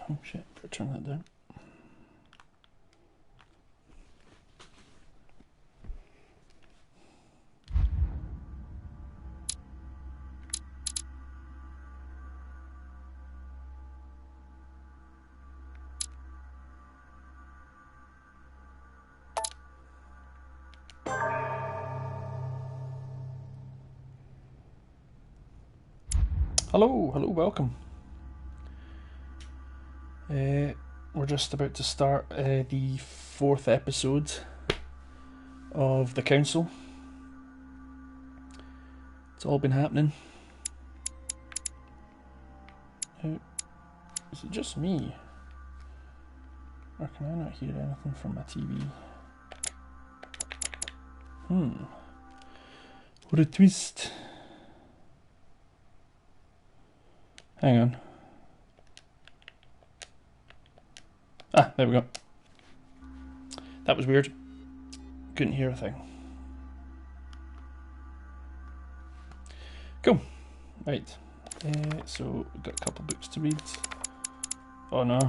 Oh shit, better turn that down. Hello, welcome. We're just about to start the 4th episode of the council. It's all been happening. Is it just me? Or can I not hear anything from my TV? What a twist. Hang on. Ah, there we go. That was weird. Couldn't hear a thing. Cool. Right. So, we've got a couple books to read. Oh no.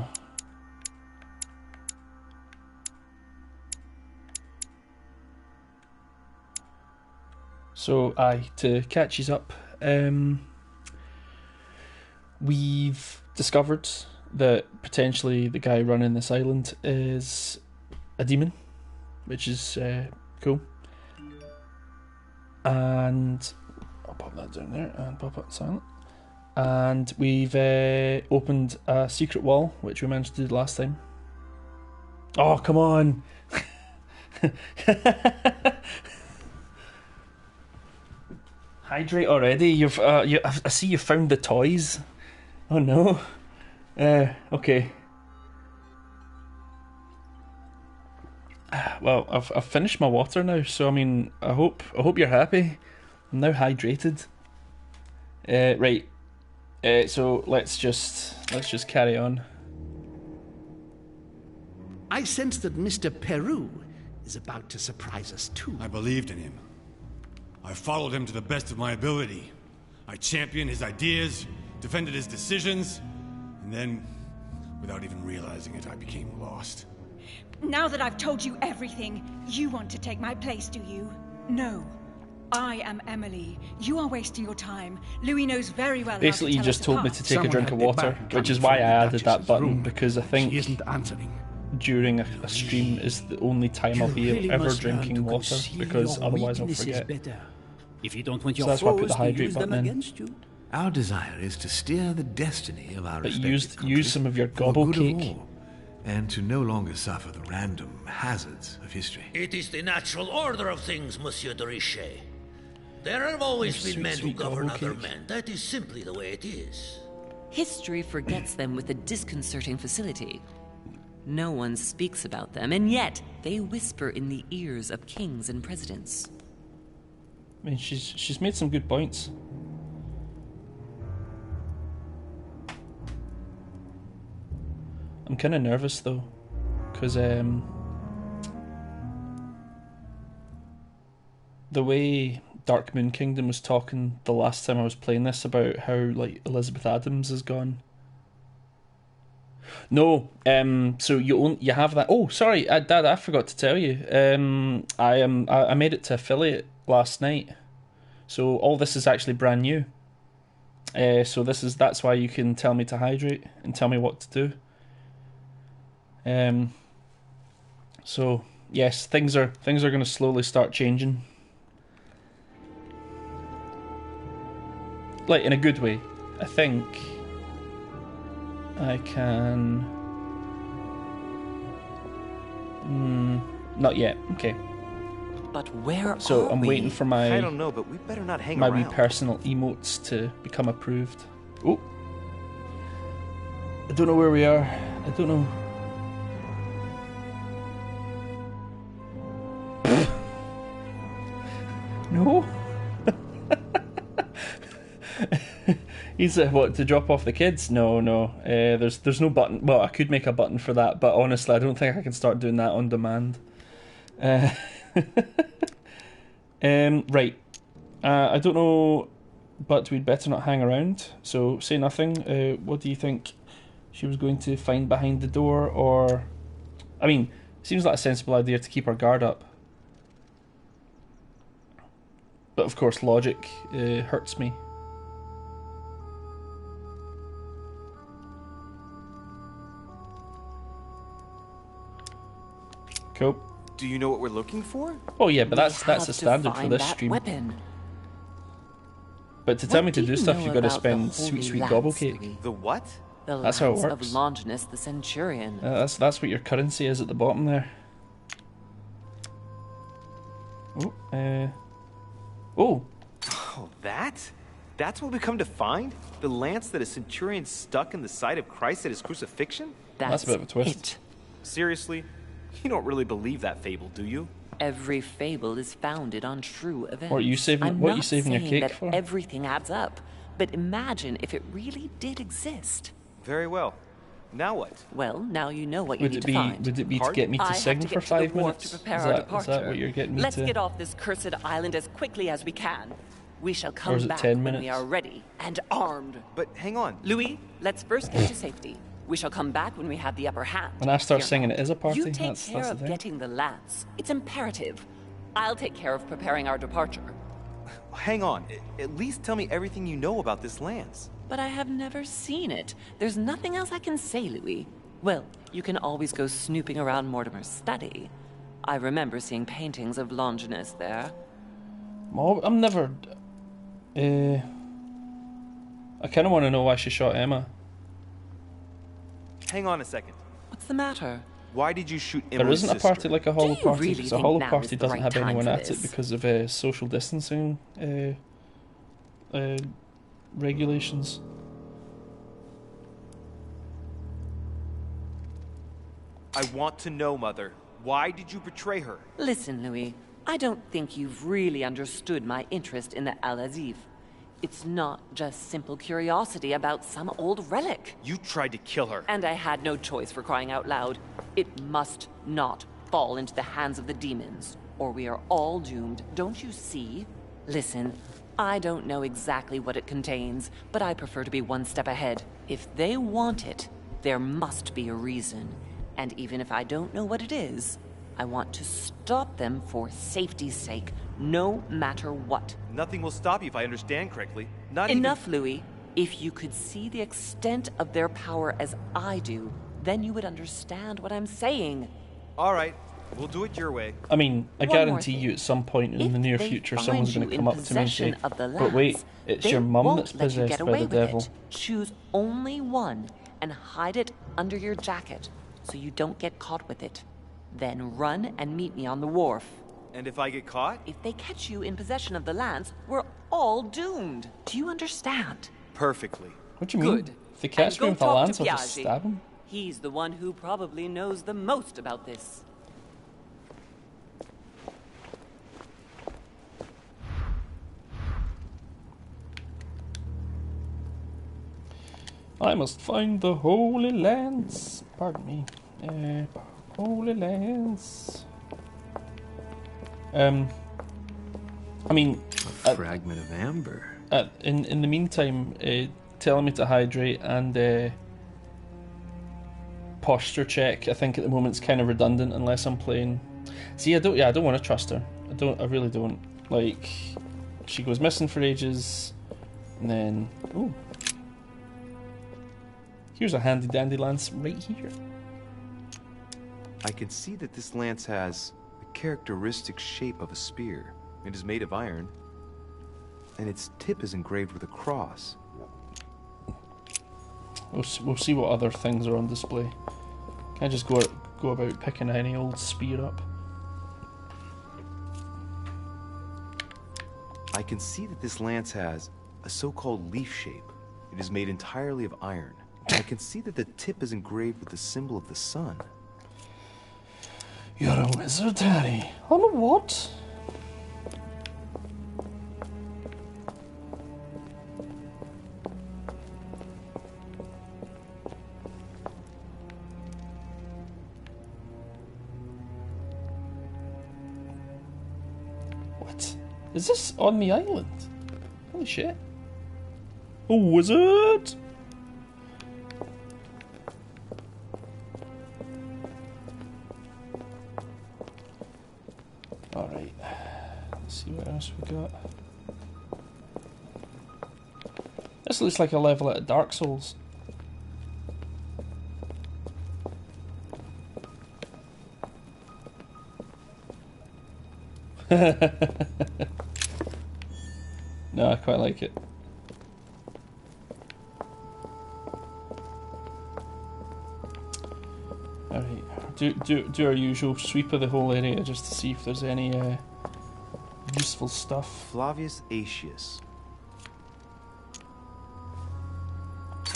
So, to catch you up, we've discovered that potentially the guy running this island is a demon, which is cool. And I'll pop that down there and pop it silent. And we've opened a secret wall, which we managed to do last time. Oh, come on! Hydrate already? I see you found the toys. Oh no. Okay. Well, I've finished my water now, so I mean, I hope you're happy. I'm now hydrated. Right. So let's just carry on. I sense that Mr. Peru is about to surprise us too. I believed in him. I followed him to the best of my ability. I championed his ideas, defended his decisions, and then, without even realizing it, I became lost. Now that I've told you everything, you want to take my place, do you? No. I am Emily. You are wasting your time. Louis knows very well. Basically, you just told me to take a drink of water, which is why I added that button, because I think she isn't answering. During a stream is the only time I'll be ever drinking water, because otherwise I'll forget. If you don't want your So that's why I put the foes to hydrate use them button in. against you. Our desire is to steer the destiny of our But respective use some of your for the good of gobblecake. all, and to no longer suffer the random hazards of history. It is the natural order of things, Monsieur de Richet. There have always Sweet, been men who sweet govern gobblecake. other men. That is simply the way it is. History forgets them with a disconcerting facility. No one speaks about them, and yet they whisper in the ears of kings and presidents. I mean, she's made some good points. I'm kind of nervous though, because the way Dark Moon Kingdom was talking the last time I was playing this about how like Elizabeth Adams is gone. No, so you have that. Oh, sorry, Dad, I forgot to tell you. I made it to affiliate last night, so all this is actually brand new. So that's why you can tell me to hydrate and tell me what to do. So yes, things are going to slowly start changing, like in a good way. I think I can. Not yet. Okay. But where So are I'm we? waiting for I don't know, but we better not hang my around. wee personal emotes to become approved. Oh, I don't know where we are. I don't know. No. He's what, to drop off the kids? No. There's no button. Well, I could make a button for that, but honestly, I don't think I can start doing that on demand. Right. I don't know, but we'd better not hang around. So say nothing. What do you think? she was going to find behind the door, or... I mean, it seems like a sensible idea to keep her guard up. But of course, logic hurts me. Cool. Do you know what we're looking for? Oh yeah, but that's a standard for this stream. Weapon. But to tell me to do stuff, you've got to spend sweet gobble cake. The what? The That's how it lance works. of Longinus the Centurion. That's what your currency is at the bottom there. Oh, Oh, that? That's what we come to find? The lance that a centurion stuck in the side of Christ at his crucifixion? That's a bit of a twist. It. Seriously? You don't really believe that fable, do you? Every fable is founded on true events. What are you saving? I'm What are not you saving your saying cake that for? everything adds up, but imagine if it really did exist. Very well. Now what? Well, now you know what you need to find. Would it be to Pardon? get me I to have sing to for get to the 5 wharf minutes? to prepare Is our that departure. what you're getting me Let's to? get off this cursed island as quickly as we can. We shall Or come is it back 10 when we minutes? are ready and armed. But hang on. Louis, let's first get to safety. We shall come back when we have the upper hand. When I start Here singing, now. it is a party. You take That's care the of thing. getting the lance. It's imperative. I'll take care of preparing our departure. Hang on. At least tell me everything you know about this lance. But I have never seen it. There's nothing else I can say, Louis. Well, you can always go snooping around Mortimer's study. I remember seeing paintings of Longinus there. I'm never... I kind of want to know why she shot Emma. Hang on a second. What's the matter? Why did you shoot There Emily's isn't a party sister? like a holo you party, really because a think holo now party is the doesn't right have time anyone for at it this? because of social distancing regulations. I want to know, Mother. Why did you betray her? Listen, Louis. I don't think you've really understood my interest in the Al-Azif. It's not just simple curiosity about some old relic. You tried to kill her. And I had no choice, for crying out loud. It must not fall into the hands of the demons, or we are all doomed, don't you see? Listen, I don't know exactly what it contains, but I prefer to be one step ahead. If they want it, there must be a reason. And even if I don't know what it is, I want to stop them for safety's sake, no matter what. Nothing will stop you if I understand correctly. Not Enough, Louis. If you could see the extent of their power as I do, then you would understand what I'm saying. All right, we'll do it your way. I mean, I One more guarantee thing. you at some point in If the near they future find someone's you going to in come up to me and say, possession of the but wait, lance, it's they your mum won't that's let you possessed get by away the with devil. it. Choose only one and hide it under your jacket so you don't get caught with it. Then run and meet me on the wharf. And if I get caught? If they catch you in possession of the lance, we're all doomed. Do you understand? Perfectly. What do you mean? Good. If they catch And me go with a talk lance, to I'll just Piaggi. stab him? He's the one who probably knows the most about this. I must find the Holy Lance. Pardon me. Holy Lance. I mean, A fragment of amber. in the meantime, telling me to hydrate and posture check, I think at the moment it's kind of redundant unless I'm playing. See, I don't want to trust her. I really don't. Like, she goes missing for ages, and then here's a handy dandy lance right here. I can see that this lance has the characteristic shape of a spear. It is made of iron, and its tip is engraved with a cross. We'll see what other things are on display. Can't just go about picking any old spear up. I can see that this lance has a so-called leaf shape. It is made entirely of iron. I can see that the tip is engraved with the symbol of the sun. You're a wizard, Harry. I'm a what? What? Is this on the island? Holy shit. A wizard? Right. Let's see what else we got. This looks like a level out of Dark Souls. No, I quite like it. Alright, do our usual sweep of the whole area just to see if there's any useful stuff. Flavius Aetius.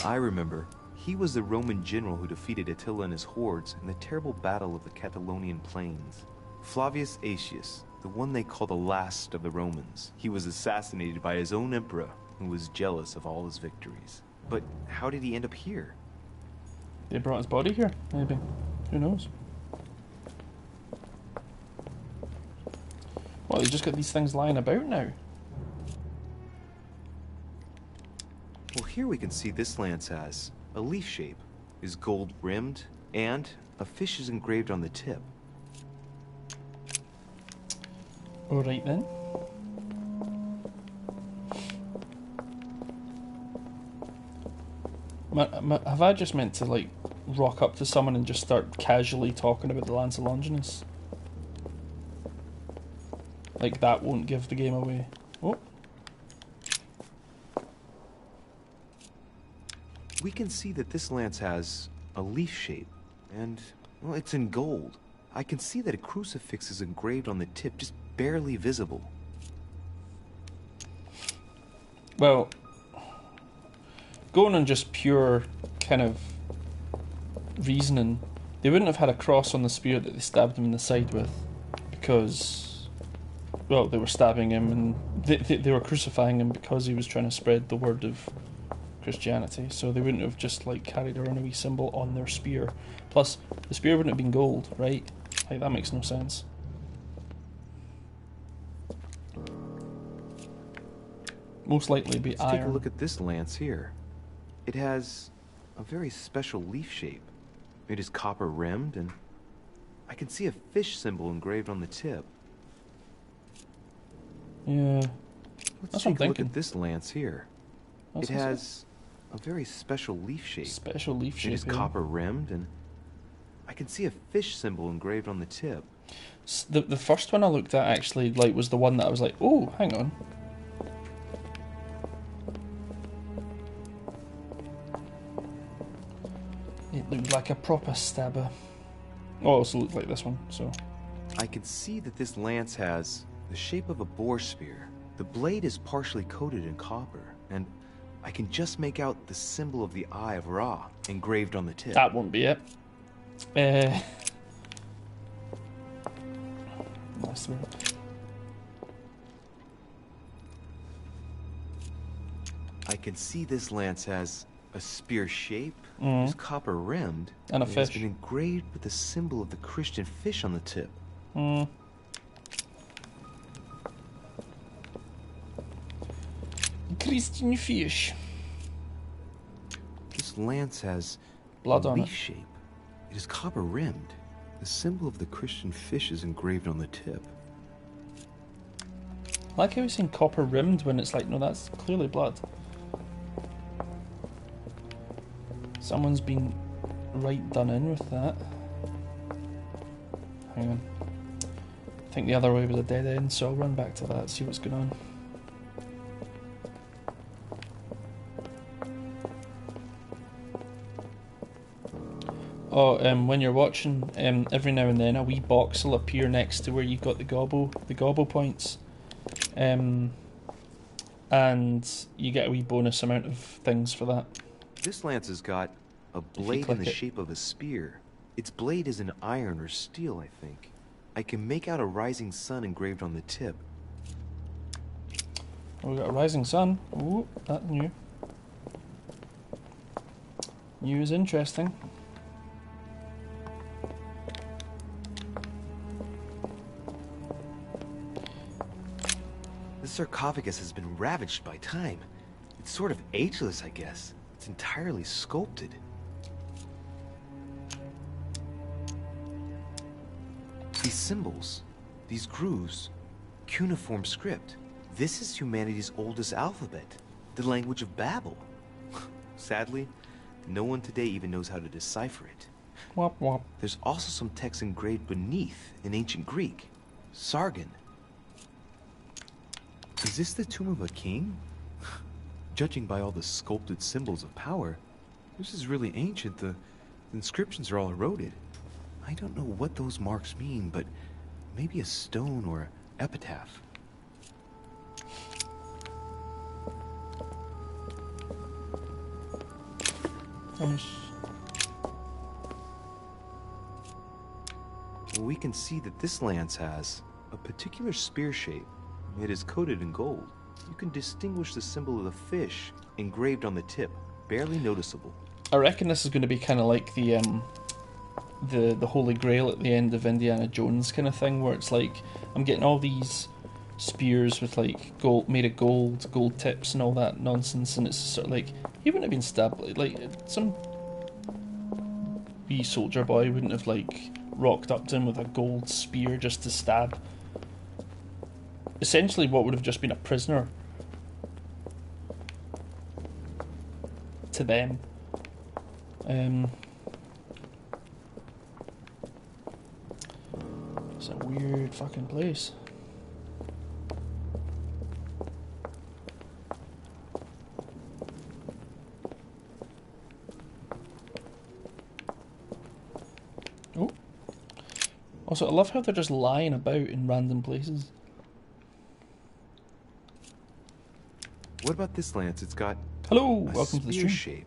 I remember. He was the Roman general who defeated Attila and his hordes in the terrible battle of the Catalonian plains. Flavius Aetius, the one they call the last of the Romans. He was assassinated by his own emperor, who was jealous of all his victories. But how did he end up here? They brought his body here, maybe. Who knows? Well, they just got these things lying about now. Well, here we can see this lance has a leaf shape, is gold rimmed, and a fish is engraved on the tip. Alright then. Have I just meant to, like, rock up to someone and just start casually talking about the Lance of Longinus? Like, that won't give the game away. Oh. We can see that this lance has a leaf shape, and, well, it's in gold. I can see that a crucifix is engraved on the tip, just barely visible. Well, going on just pure kind of reasoning, they wouldn't have had a cross on the spear that they stabbed him in the side with, because, well, they were stabbing him and they were crucifying him because he was trying to spread the word of Christianity, so they wouldn't have just, like, carried around a wee symbol on their spear. Plus, the spear wouldn't have been gold, right? Like, that makes no sense. Most likely be Let's iron. take a look at this lance here. It has a very special leaf shape. It is copper rimmed, and I can see a fish symbol engraved on the tip. Yeah. Let's take a look at this lance here. That's it has a very special leaf shape. Special leaf shape. It is copper rimmed, and I can see a fish symbol engraved on the tip. The first one I looked at actually, like, was the one that I was like, oh, hang on. It looked like a proper stabber. Oh, it also looked like this one, so. I can see that this lance has the shape of a boar spear. The blade is partially coated in copper, and I can just make out the symbol of the Eye of Ra engraved on the tip. That won't be it. I can see this lance has a spear shape, is copper rimmed, and a it fish. has been engraved with the symbol of the Christian fish on the tip. Christian fish. This lance has blood a on leaf it. shape. It is copper rimmed. The symbol of the Christian fish is engraved on the tip. I like how he's saying copper rimmed when it's like, no, that's clearly blood. Someone's been right done in with that. Hang on. I think the other way was a dead end, so I'll run back to that, see what's going on. Oh, when you're watching, every now and then a wee box will appear next to where you've got the gobble points. And you get a wee bonus amount of things for that. This lance has got a blade in the shape of a spear. Its blade is in iron or steel, I think. I can make out a rising sun engraved on the tip. Oh, we got a rising sun. Ooh, that's new. New is interesting. The sarcophagus has been ravaged by time. It's sort of ageless, I guess. It's entirely sculpted. These symbols, these grooves, cuneiform script. This is humanity's oldest alphabet, the language of Babel. Sadly, no one today even knows how to decipher it. Wop wop. There's also some text engraved beneath in ancient Greek. Sargon. Is this the tomb of a king? Judging by all the sculpted symbols of power, this is really ancient. The inscriptions are all eroded. I don't know what those marks mean, but maybe a stone or an epitaph. We can see that this lance has a particular spear shape. It is coated in gold. You can distinguish the symbol of the fish engraved on the tip, barely noticeable. I reckon this is going to be kind of like the Holy Grail at the end of Indiana Jones kind of thing, where it's like I'm getting all these spears with like gold, made of gold tips and all that nonsense, and it's sort of like he wouldn't have been stabbed. Like some wee soldier boy wouldn't have like rocked up to him with a gold spear just to stab. Essentially, what would have just been a prisoner to them. It's a weird fucking place. Oh. Also, I love how they're just lying about in random places. What about this lance? It's got Hello, a welcome to the spear stream. shape.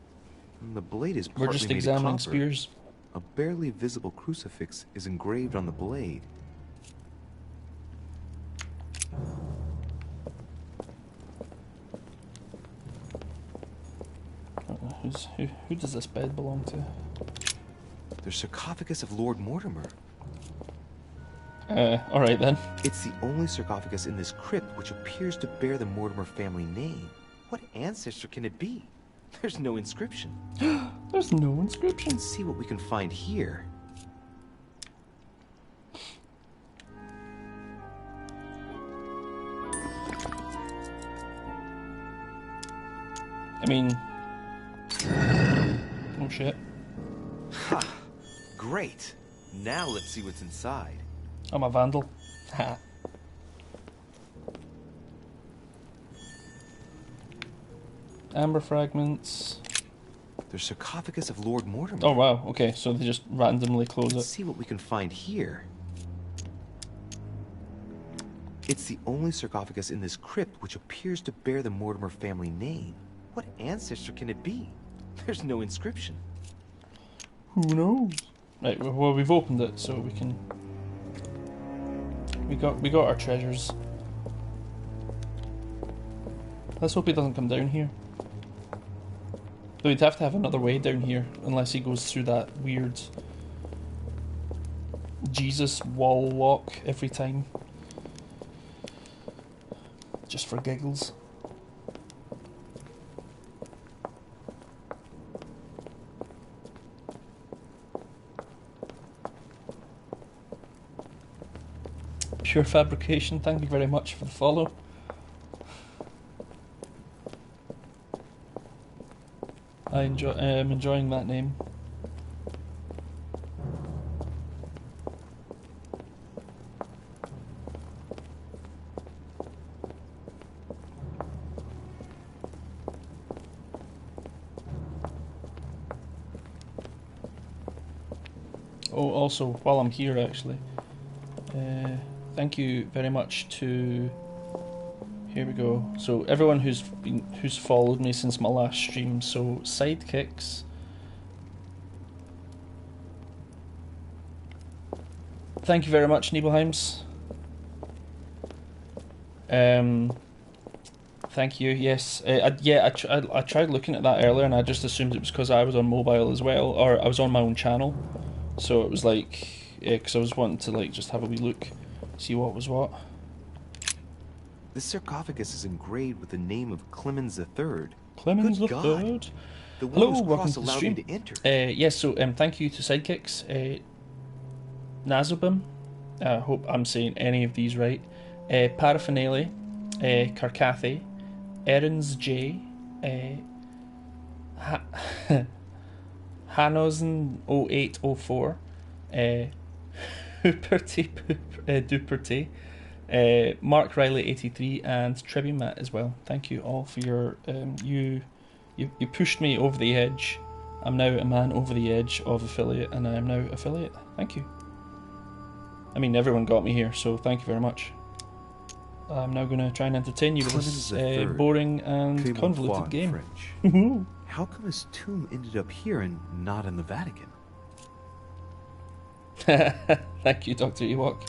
And the blade is We're partly just made of examining copper. spears. A barely visible crucifix is engraved on the blade. Who does this bed belong to? The sarcophagus of Lord Mortimer. Alright then. It's the only sarcophagus in this crypt which appears to bear the Mortimer family name. What ancestor can it be? There's no inscription. There's no inscription. Let's see what we can find here. I mean... Oh shit. Ha! Great! Now let's see what's inside. I'm a vandal. Ha. Amber fragments. The sarcophagus of Lord Mortimer. Oh wow, okay, so they just randomly close Let's it. see what we can find here. It's the only sarcophagus in this crypt which appears to bear the Mortimer family name. What ancestor can it be? There's no inscription. Who knows? Right, well we've opened it, so we can... We got our treasures. Let's hope he doesn't come down here. Though he'd have to have another way down here, unless he goes through that weird Jesus wall walk every time. Just for giggles. Pure Fabrication, thank you very much for the follow. I'm enjoying that name. Oh, also, while I'm here actually, thank you very much to... Here we go. So everyone who's followed me since my last stream. So Sidekicks. Thank you very much, Nibelheims. Thank you. Yes. I tried looking at that earlier, and I just assumed it was because I was on mobile as well, or I was on my own channel. So it was like, yeah, because I was wanting to like just have a wee look, see what was what. This sarcophagus is engraved with the name of Clemens III. Clemens Good the God. Third. The one Hello, whose welcome cross to the allowed stream. me to enter. Yes, so thank you to Sidekicks, Nazobim. I hope I'm saying any of these right. Paraphernalia, Carcathy, Erins J, Hanosen 0804, Hooperty Duperty, Mark Riley 83, and Tribune Matt as well. Thank you all for your you pushed me over the edge. I'm now a man over the edge of affiliate, and I am now affiliate. Thank you. I mean, everyone got me here, so thank you very much. I'm now going to try and entertain you with this boring and convoluted game. French. How come his tomb ended up here and not in the Vatican? Thank you, Dr. Ewok.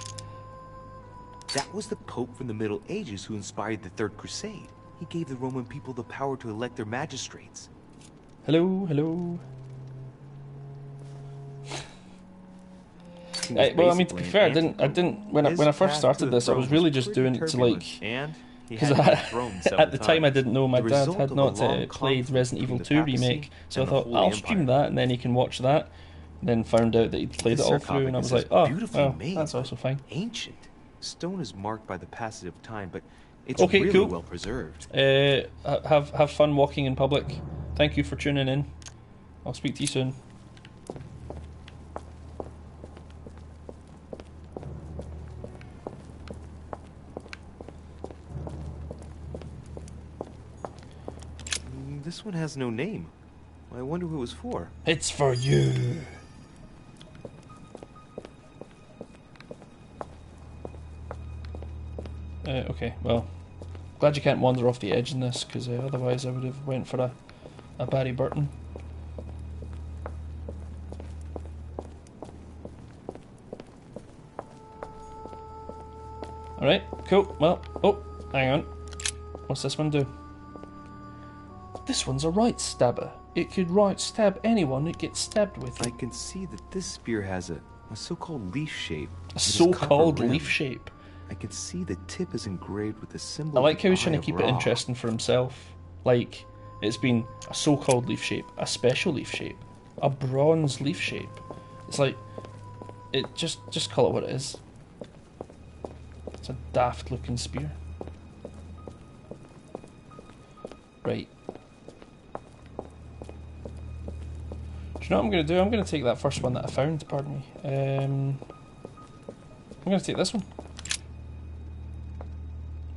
That was the Pope from the Middle Ages who inspired the Third Crusade. He gave the Roman people the power to elect their magistrates. Hello, hello. Well, I mean, to be fair, I didn't. When I first started this, I was really just doing it to like, because at the time I didn't know my dad had not played Resident Evil 2 remake, so I thought I'll stream that and then he can watch that. And then found out that he'd played it all through, and I was like, oh, well, that's also fine. Ancient stone is marked by the passage of time, but it's okay, really cool. well preserved. Have fun walking in public. Thank you for tuning in. I'll speak to you soon. This one has no name. I wonder who it was for. It's for you. Okay, well, glad you can't wander off the edge in this, because otherwise I would have went for a Barry Burton. Alright, cool. Well, oh, hang on. What's this one do? This one's a right stabber. It could right stab anyone it gets stabbed with. I can see that this spear has a so-called leaf shape. A so-called leaf shape. I can see the tip is engraved with the symbol. I like how he's trying to keep it interesting for himself. Like, it's been a so-called leaf shape, a special leaf shape, a bronze leaf shape. It's like, it just call it what it is. It's a daft-looking spear. Right. Do you know what I'm going to do? I'm going to take that first one that I found, pardon me. I'm going to take this one.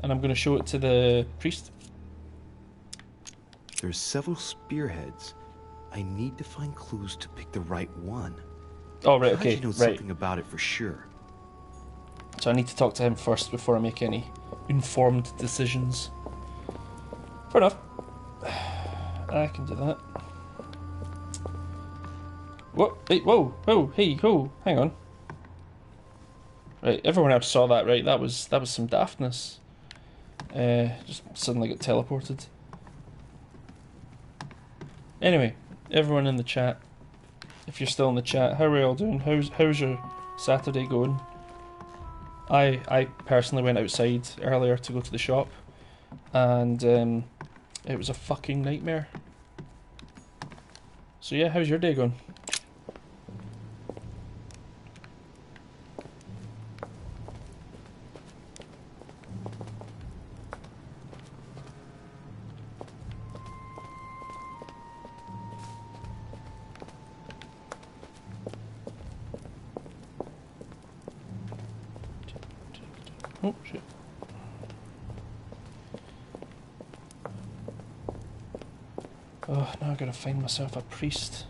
And I'm going to show it to the priest. There's several spearheads. I need to find clues to pick the right one. Oh, right, okay, you know right. something about it for sure. So I need to talk to him first before I make any informed decisions. Fair enough. I can do that. What? Hey, whoa, hey, hang on. Right, everyone else saw that, right? That was some daftness. Just suddenly got teleported. Anyway, everyone in the chat, if you're still in the chat, how are we all doing? How's your Saturday going? I personally went outside earlier to go to the shop, and it was a fucking nightmare. So yeah, how's your day going? Oh shit. Oh, now I gotta find myself a priest.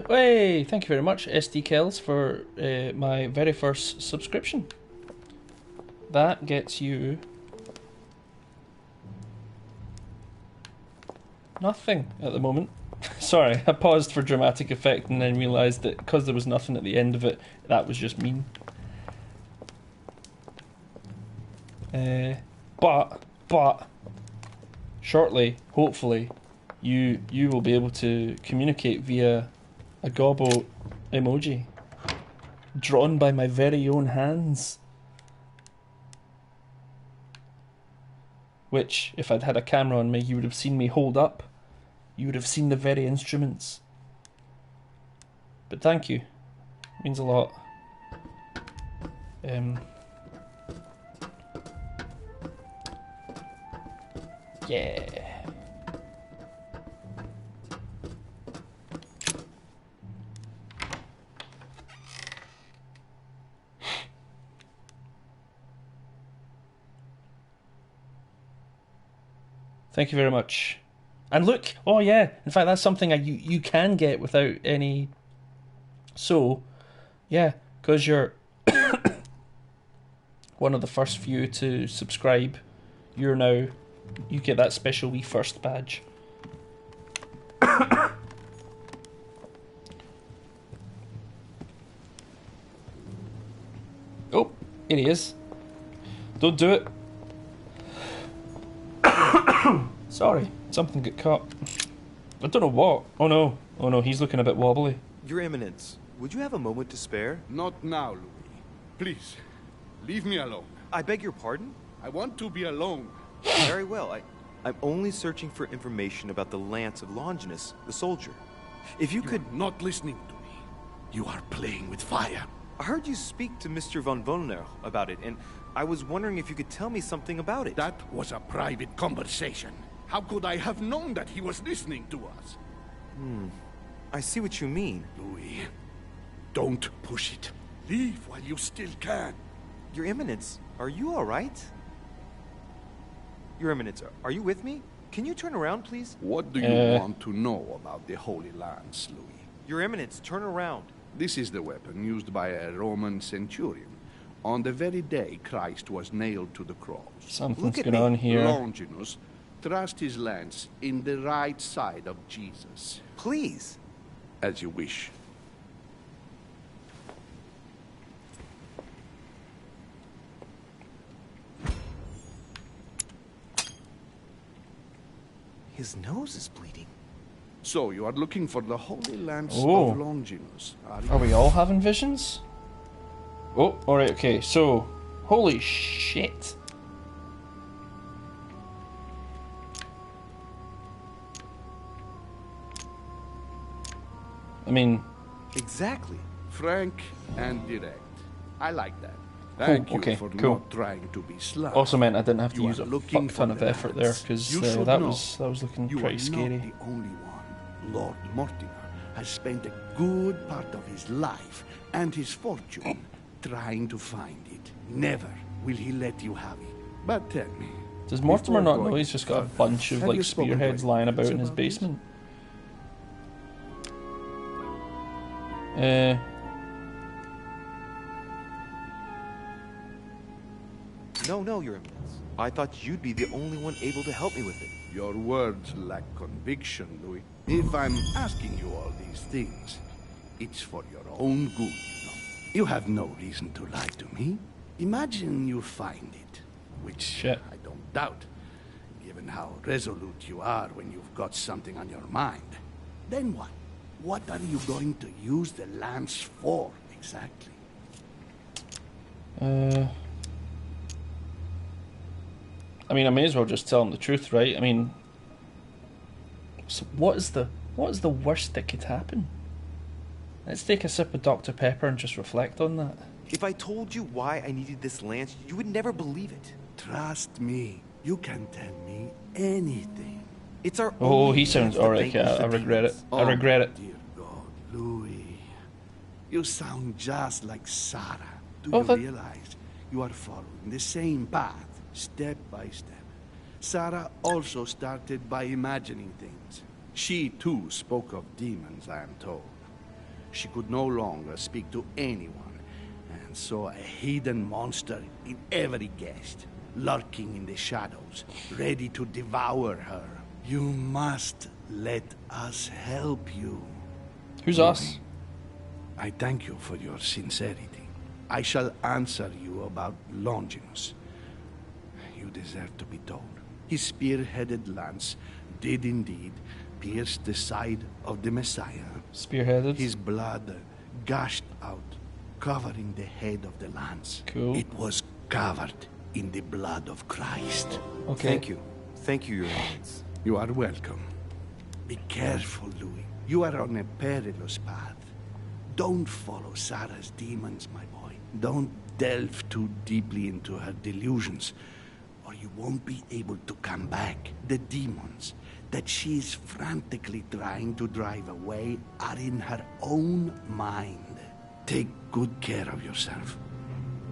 Hey, thank you very much, SD Kells, for my very first subscription. That gets you nothing at the moment. sorry, I paused for dramatic effect and then realised that because there was nothing at the end of it, that was just mean. But shortly, hopefully, you will be able to communicate via a gobbo emoji drawn by my very own hands. Which, if I'd had a camera on me, you would have seen me hold up. You would have seen the very instruments. But thank you. It means a lot. Yeah. Thank you very much. And look, oh yeah, in fact that's something you can get without any... So, yeah, because you're one of the first few to subscribe, you get that special wee first badge. Oh, here he is. Don't do it. Sorry, something got caught. I don't know what. Oh no, he's looking a bit wobbly. Your Eminence, would you have a moment to spare? Not now, Louis. Please, leave me alone. I beg your pardon? I want to be alone. Very well, I'm only searching for information about the lance of Longinus, the soldier. If you could... Are not listening to me. You are playing with fire. I heard you speak to Mr. von Wollner about it, and I was wondering if you could tell me something about it. That was a private conversation. How could I have known that he was listening to us? I see what you mean. Louis, don't push it. Leave while you still can. Your Eminence, are you all right? Your Eminence, are you with me? Can you turn around, please? What do you want to know about the Holy Lance, Louis? Your Eminence, turn around. This is the weapon used by a Roman centurion on the very day Christ was nailed to the cross. Something's going on here. Longinus thrust his lance in the right side of Jesus. Please. As you wish. His nose is bleeding. So, you are looking for the Holy Lance of Longinus, are you? Are we all having visions? Oh, alright, okay, so... Holy shit. I mean... Exactly. Frank and direct. I like that. Thank you for not trying to be sly. Also meant I didn't have to You use are a looking fuck ton for of the effort there, lance. because You should that know. was looking You pretty are scary. not the only one. Lord Mortimer has spent a good part of his life and his fortune trying to find it. Never will he let you have it. But tell me, Does Mortimer before not know going he's just got a further, bunch of have like you spoken to spearheads any lying about friends in his about this? basement? No, Your Eminence. I thought you'd be the only one able to help me with it. Your words lack conviction, Louis. If I'm asking you all these things, it's for your own good. No, you have no reason to lie to me. Imagine you find it, which I don't doubt, given how resolute you are when you've got something on your mind. Then what? What are you going to use the lance for, exactly? I mean, I may as well just tell him the truth, right? I mean, so what is the worst that could happen? Let's take a sip of Dr. Pepper and just reflect on that. If I told you why I needed this lance, you would never believe it. Trust me, you can tell me anything. It's our Oh, only he sounds chance to alright. vanquish Yeah, the I regret it. demons. I regret it. Dear God, Louis, you sound just like Sarah. Do Oh, you that- realize you are following the same path, step by step? Sarah also started by imagining things. She too spoke of demons, I am told. She could no longer speak to anyone, and saw a hidden monster in every guest, lurking in the shadows, ready to devour her. You must let us help you. Who's us? I thank you for your sincerity. I shall answer you about Longinus. You deserve to be told. His spear-headed lance did indeed pierce the side of the Messiah. Spearheaded? His blood gushed out, covering the head of the lance. Cool. It was covered in the blood of Christ. Okay. Thank you. Thank you, Your Eminence. You are welcome. Be careful, Louis. You are on a perilous path. Don't follow Sarah's demons, my boy. Don't delve too deeply into her delusions, or you won't be able to come back. The demons that she is frantically trying to drive away are in her own mind. Take good care of yourself.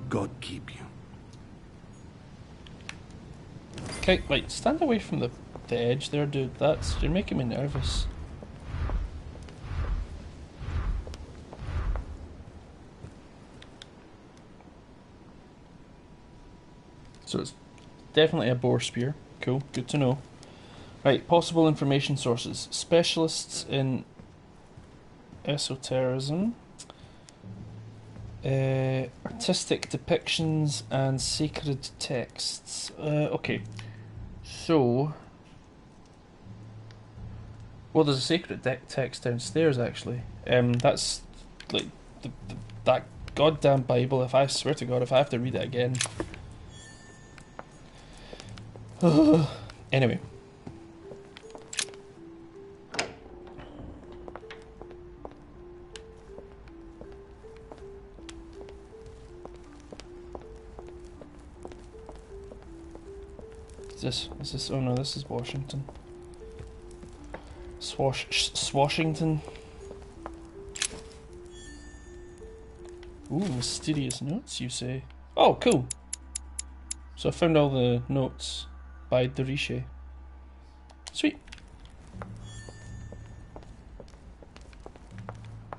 God keep you. Okay, wait, stand away from the edge there, dude. You're making me nervous. So it's definitely a boar spear. Cool, good to know. Right, possible information sources. Specialists in esotericism, artistic depictions, and sacred texts. Okay, so... Well, there's a sacred text downstairs, actually. That's, like, that goddamn Bible. If I swear to God, if I have to read it again... Anyway. Is this, oh no, this is Washington. Swashington. Ooh, mysterious notes, you say? Oh, cool. So I found all the notes by Dorishe. Sweet.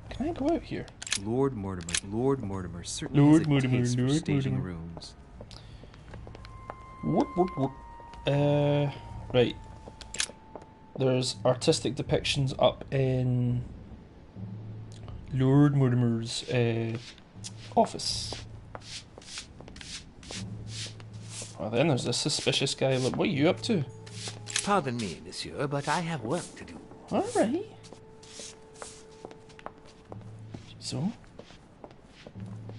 Can I go out here? Lord Mortimer certainly has a taste for staging rooms. Whoop, whoop, whoop. Right. There's artistic depictions up in Lord Mortimer's office. Well, then there's this suspicious guy. Look, what are you up to? Pardon me, monsieur, but I have work to do. All right. So,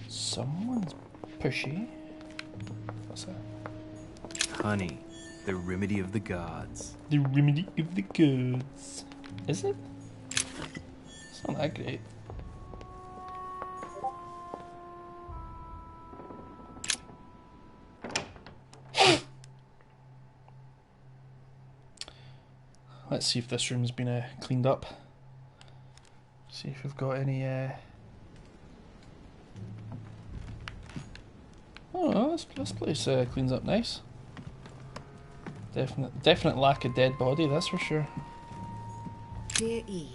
someone's pushy. What's that? Honey, the remedy of the gods. The remedy of the gods. Is it? It's not that great. Let's see if this room's been cleaned up. See if we've got any... Oh, this place cleans up nice. Definite lack of dead body, that's for sure. Dear E.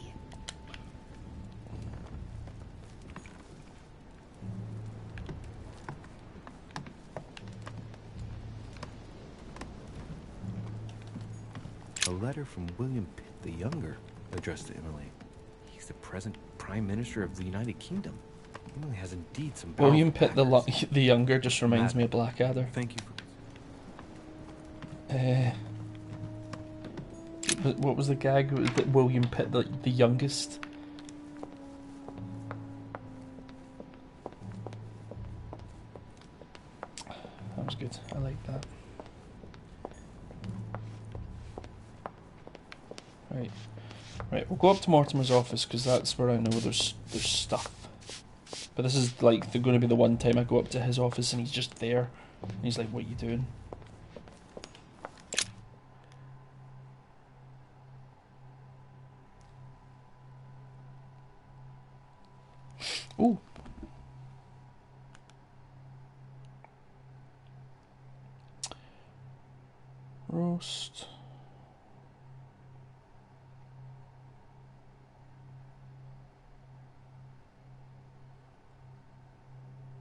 A letter from William Pitt the Younger, addressed to Emily. He's the present Prime Minister of the United Kingdom. Emily has indeed some powerful William Pitt backers. the Younger just reminds me of Blackadder. Thank you. What was the gag? William Pitt the Youngest? That was good. I like that. Right, we'll go up to Mortimer's office because that's where I know there's stuff. But this is like going to be the one time I go up to his office and he's just there. And he's like, "What are you doing?" Ooh. Roast.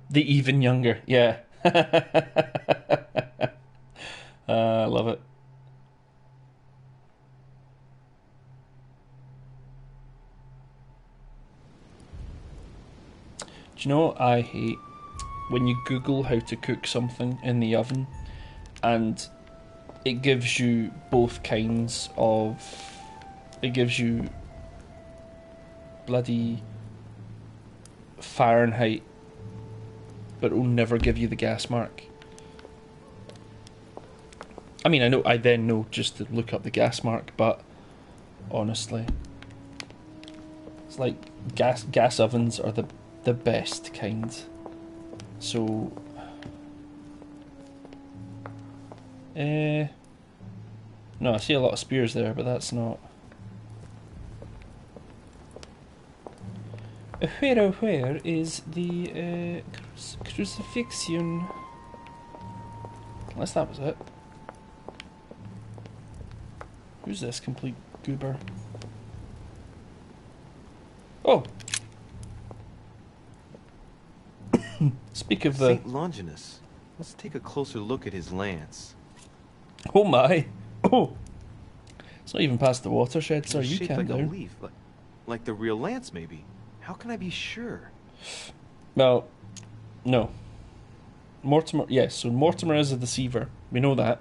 The even younger, yeah. I love it. Do you know what I hate? When you Google how to cook something in the oven and it gives you both kinds of... It gives you bloody Fahrenheit, but it will never give you the gas mark. I mean, I then know just to look up the gas mark, but honestly, it's like gas ovens are the best kind. So, no, I see a lot of spears there, but that's not. Where is the crucifixion? Unless that was it. Who's this complete goober? Oh! Speak of the... Saint Longinus. Let's take a closer look at his lance. Oh my! Oh! It's not even past the watershed, so It's you shaped can like do. a leaf, like the real lance, maybe. How can I be sure? Well, no. Mortimer, yes, so Mortimer is a deceiver. We know that.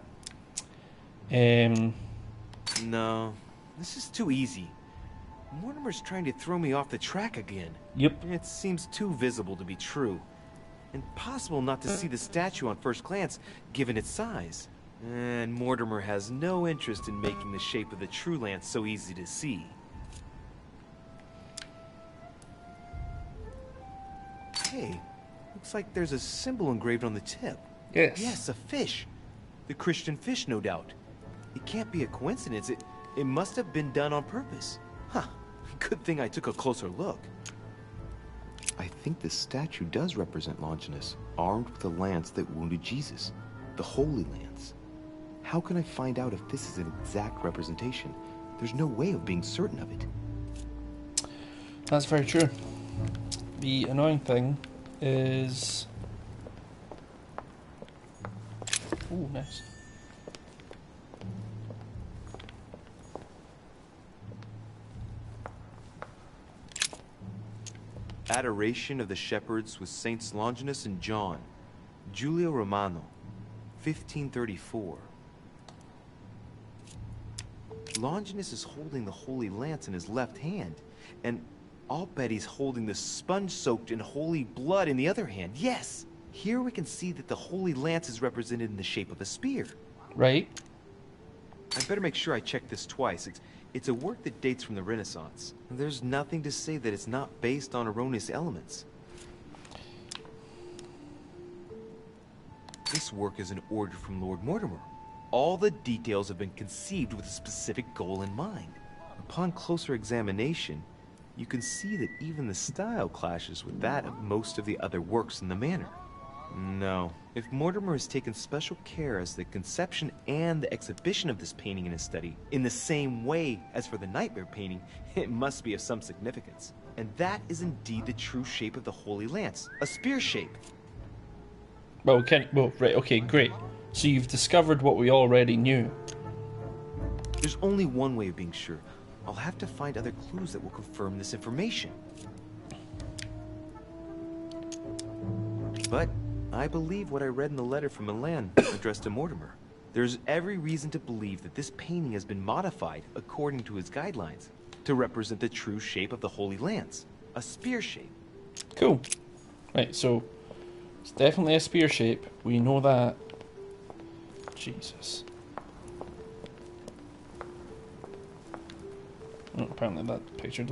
No, this is too easy. Mortimer's trying to throw me off the track again. Yep. It seems too visible to be true. Impossible not to see the statue on first glance, given its size. And Mortimer has no interest in making the shape of the true lance so easy to see. Hey, looks like there's a symbol engraved on the tip. Yes. Yes, a fish. The Christian fish, no doubt. It can't be a coincidence. It must have been done on purpose. Huh. Good thing I took a closer look. I think this statue does represent Longinus, armed with a lance that wounded Jesus. The Holy Lance. How can I find out if this is an exact representation? There's no way of being certain of it. That's very true. The annoying thing is... Ooh, nice. Adoration of the Shepherds with Saints Longinus and John. Giulio Romano, 1534. Longinus is holding the Holy Lance in his left hand, and I'll bet he's holding the sponge-soaked in holy blood in the other hand. Yes! Here we can see that the Holy Lance is represented in the shape of a spear. Right. I better make sure I check this twice. It's a work that dates from the Renaissance. And there's nothing to say that it's not based on erroneous elements. This work is an order from Lord Mortimer. All the details have been conceived with a specific goal in mind. Upon closer examination, you can see that even the style clashes with that of most of the other works in the manor. No, if Mortimer has taken special care as the conception and the exhibition of this painting in his study, in the same way as for the Nightmare painting, it must be of some significance. And that is indeed the true shape of the Holy Lance, a spear shape. Well, right, okay, great. So you've discovered what we already knew. There's only one way of being sure. I'll have to find other clues that will confirm this information. But I believe what I read in the letter from Milan addressed to Mortimer. There's every reason to believe that this painting has been modified according to his guidelines to represent the true shape of the Holy Lance, a spear shape. Cool. Right, so it's definitely a spear shape. We know that. Jesus. Oh, apparently that picture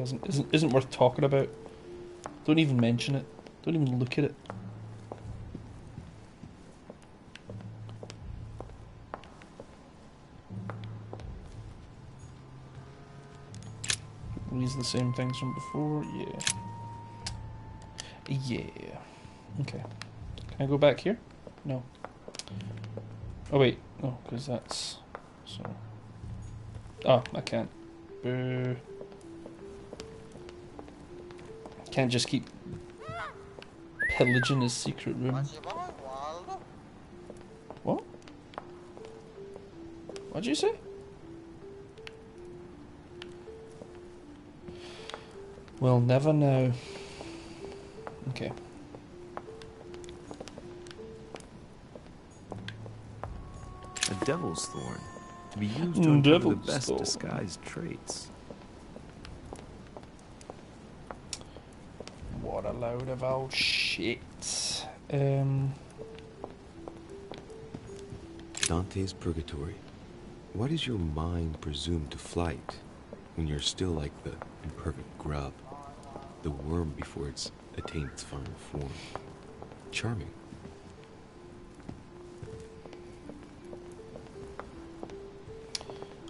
isn't worth talking about. Don't even mention it. Don't even look at it. These are the same things from before. Yeah. Yeah. Okay. Can I go back here? No. Oh wait. No, because that's so. Oh, I can't. Boo. Can't just keep pillaging his secret room. What? What'd you say? We'll never know. Okay. Devil's Thorn, to be used to uncover the Devil's best Thorn. disguised traits. What a load of old shit. Dante's Purgatory. Why does your mind presume to flight when you're still like the imperfect grub, the worm before it's attained its final form? Charming.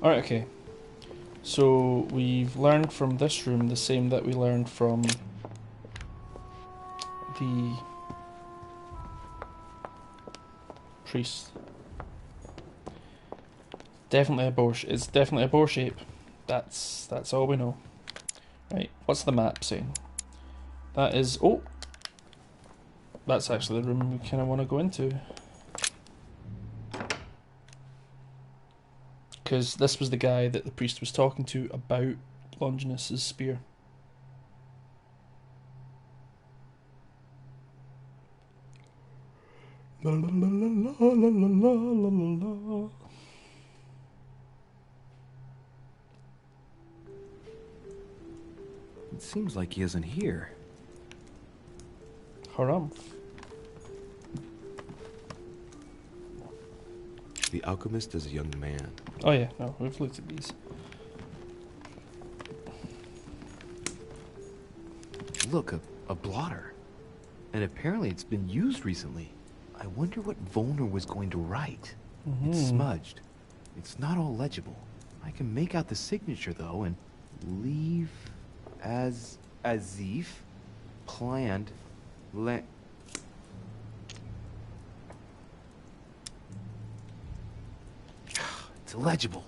Alright, okay. So we've learned from this room the same that we learned from the priest. Definitely a boar. It's definitely a boar shape. That's all we know. Right. What's the map saying? That is. Oh, that's actually the room we kind of want to go into. Because this was the guy that the priest was talking to about Longinus's spear. La la la la la la la la la. It seems like he isn't here. Haram. The alchemist is a young man. Oh yeah, no, we've looked at these. Look, a blotter. And apparently it's been used recently. I wonder what Volner was going to write. It's smudged. It's not all legible. I can make out the signature though, and leave as if planned It's illegible.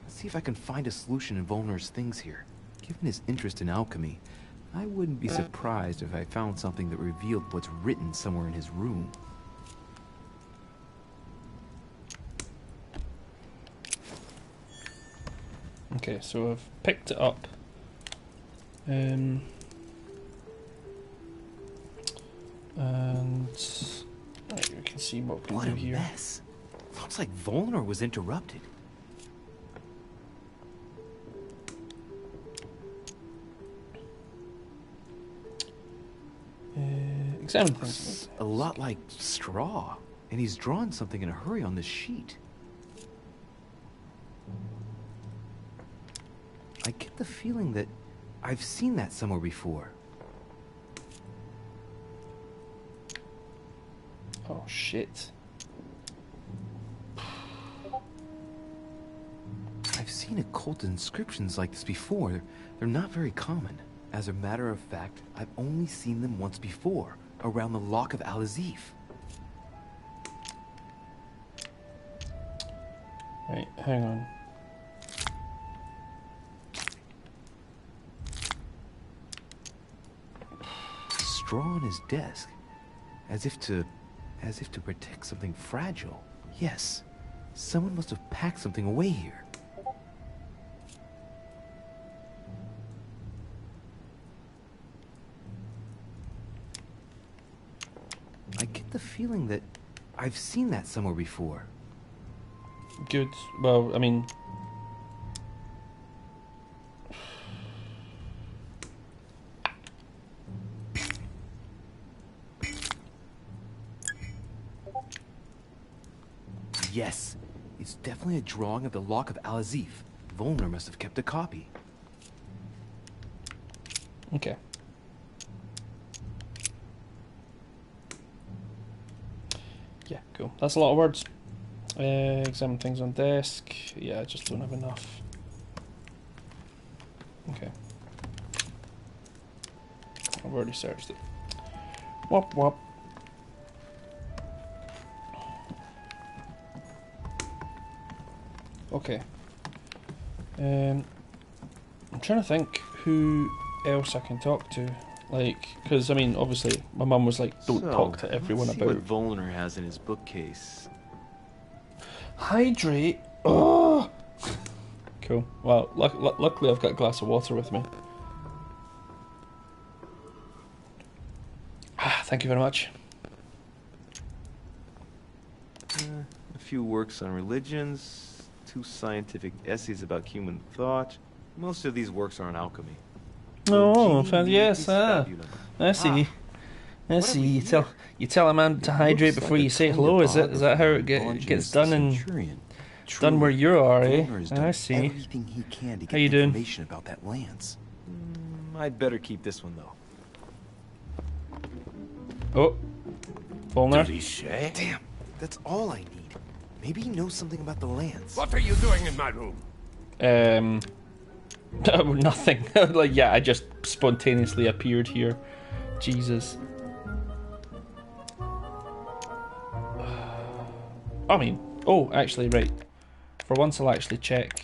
Let's see if I can find a solution in Volner's things here. Given his interest in alchemy, I wouldn't be surprised if I found something that revealed what's written somewhere in his room. Okay, so I've picked it up. And right, we can see what we can What do a here. mess. Looks like Volner was interrupted. Examine things. A lot like straw, and he's drawn something in a hurry on this sheet. I get the feeling that I've seen that somewhere before. Oh shit. I've seen occult inscriptions like this before. They're not very common. As a matter of fact, I've only seen them once before, around the Lock of Al-Azif. Right, hang on. Straw on his desk, as if to protect something fragile. Yes, someone must have packed something away here. I get the feeling that I've seen that somewhere before. Good. Well, I mean... Yes, it's definitely a drawing of the Lock of Al-Azif. Volner must have kept a copy. Okay. Yeah, cool. That's a lot of words. Examine things on desk. Yeah, I just don't have enough. Okay. I've already searched it. Wop wop. Okay. I'm trying to think who else I can talk to. Like, because, I mean, obviously, my mum was like, don't talk to everyone let's about... see what Volner has in his bookcase. Hydrate? Oh! Cool. Well, luckily I've got a glass of water with me. Thank you very much. A few works on religions, 2 scientific essays about human thought. Most of these works are on alchemy. Oh, yes, I see. I see. You tell a man to hydrate before you say hello. Is that how it gets done done where you are, eh? I see. Everything he can to How get you doing? information about that lance. I'd better keep this one though. Oh, Volner. Damn, that's all I need. Maybe he knows something about the lance. What are you doing in my room? Nothing. Like, yeah, I just spontaneously appeared here. Jesus. I mean, oh, actually, right. For once, I'll actually check.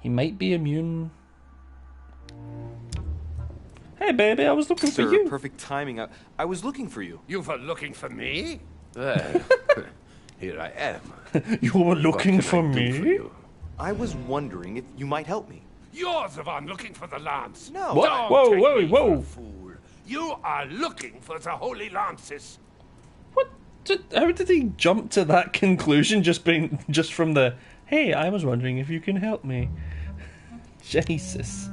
He might be immune. Hey, baby, I was looking for you. Perfect timing. I was looking for you. You were looking for me? Well, here I am. You were looking for me? I was wondering if you might help me. You're the one looking for the lance. No. What? Don't take Whoa, me for a whoa. fool. You are looking for the holy lances. What? How did he jump to that conclusion just from the, hey, I was wondering if you can help me? Jesus.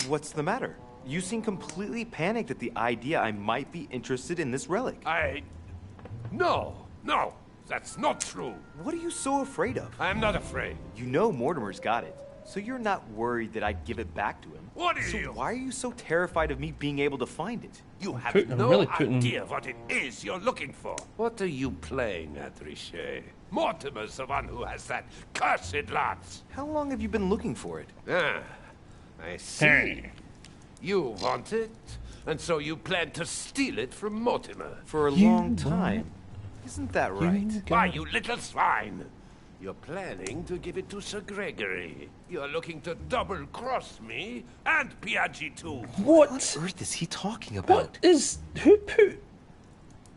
What's the matter? You seem completely panicked at the idea I might be interested in this relic. No, that's not true. What are you so afraid of? I'm not afraid. You know Mortimer's got it, so you're not worried that I'd give it back to him. What are so you? Why are you so terrified of me being able to find it? You have no idea what it is you're looking for. What are you playing at, Richet? Mortimer's the one who has that cursed lance. How long have you been looking for it? Ah, I see. You want it, and so you plan to steal it from Mortimer. For a long time. Isn't that right? Why, you little swine! You're planning to give it to Sir Gregory. You're looking to double-cross me and Piaggi too. What? What on earth is he talking about? Who put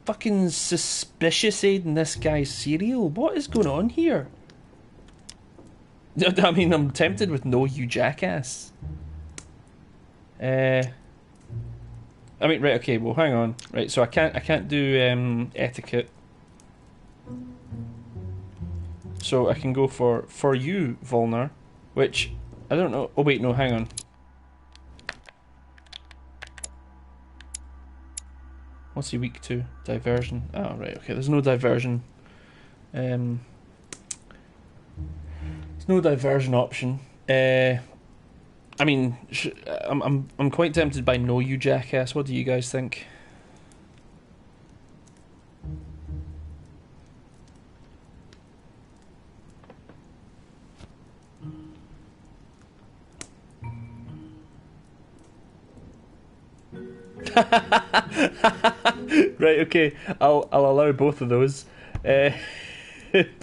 fucking suspicious aid in this guy's cereal? What is going on here? I mean, I'm tempted with no, you jackass. I mean, right, okay, well, hang on. Right, so I can't do etiquette. So I can go for you, Volner, which I don't know. Oh wait, no, hang on. What's he weak to? Diversion. Oh right, okay. There's no diversion. There's no diversion option. I mean, I'm quite tempted by no, you jackass. What do you guys think? Right, okay, I'll allow both of those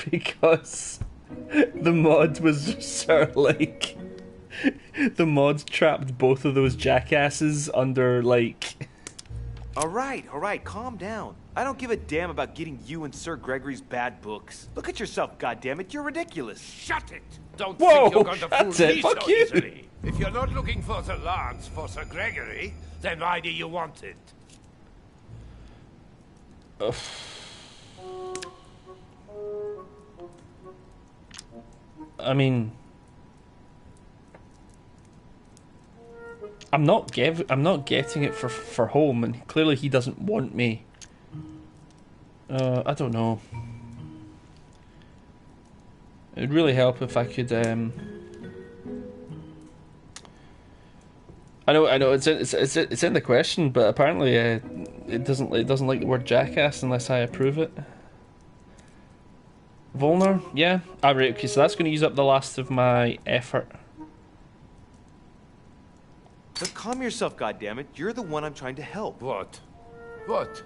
because the mod was sort of like the mod trapped both of those jackasses under like. All right, calm down. I don't give a damn about getting you and Sir Gregory's bad books. Look at yourself, goddammit, you're ridiculous. Shut it! Don't Whoa, think you're going to that's fool it, me fuck so you. easily. If you're not looking for the lance for Sir Gregory, then why do you want it? I mean, I'm not getting it for home, and clearly he doesn't want me. I don't know. It'd really help if I could. I know. It's in the question, but apparently it doesn't like the word jackass unless I approve it. Volner, yeah. Ah, right. Okay, so that's going to use up the last of my effort. But calm yourself, goddammit. You're the one I'm trying to help. What?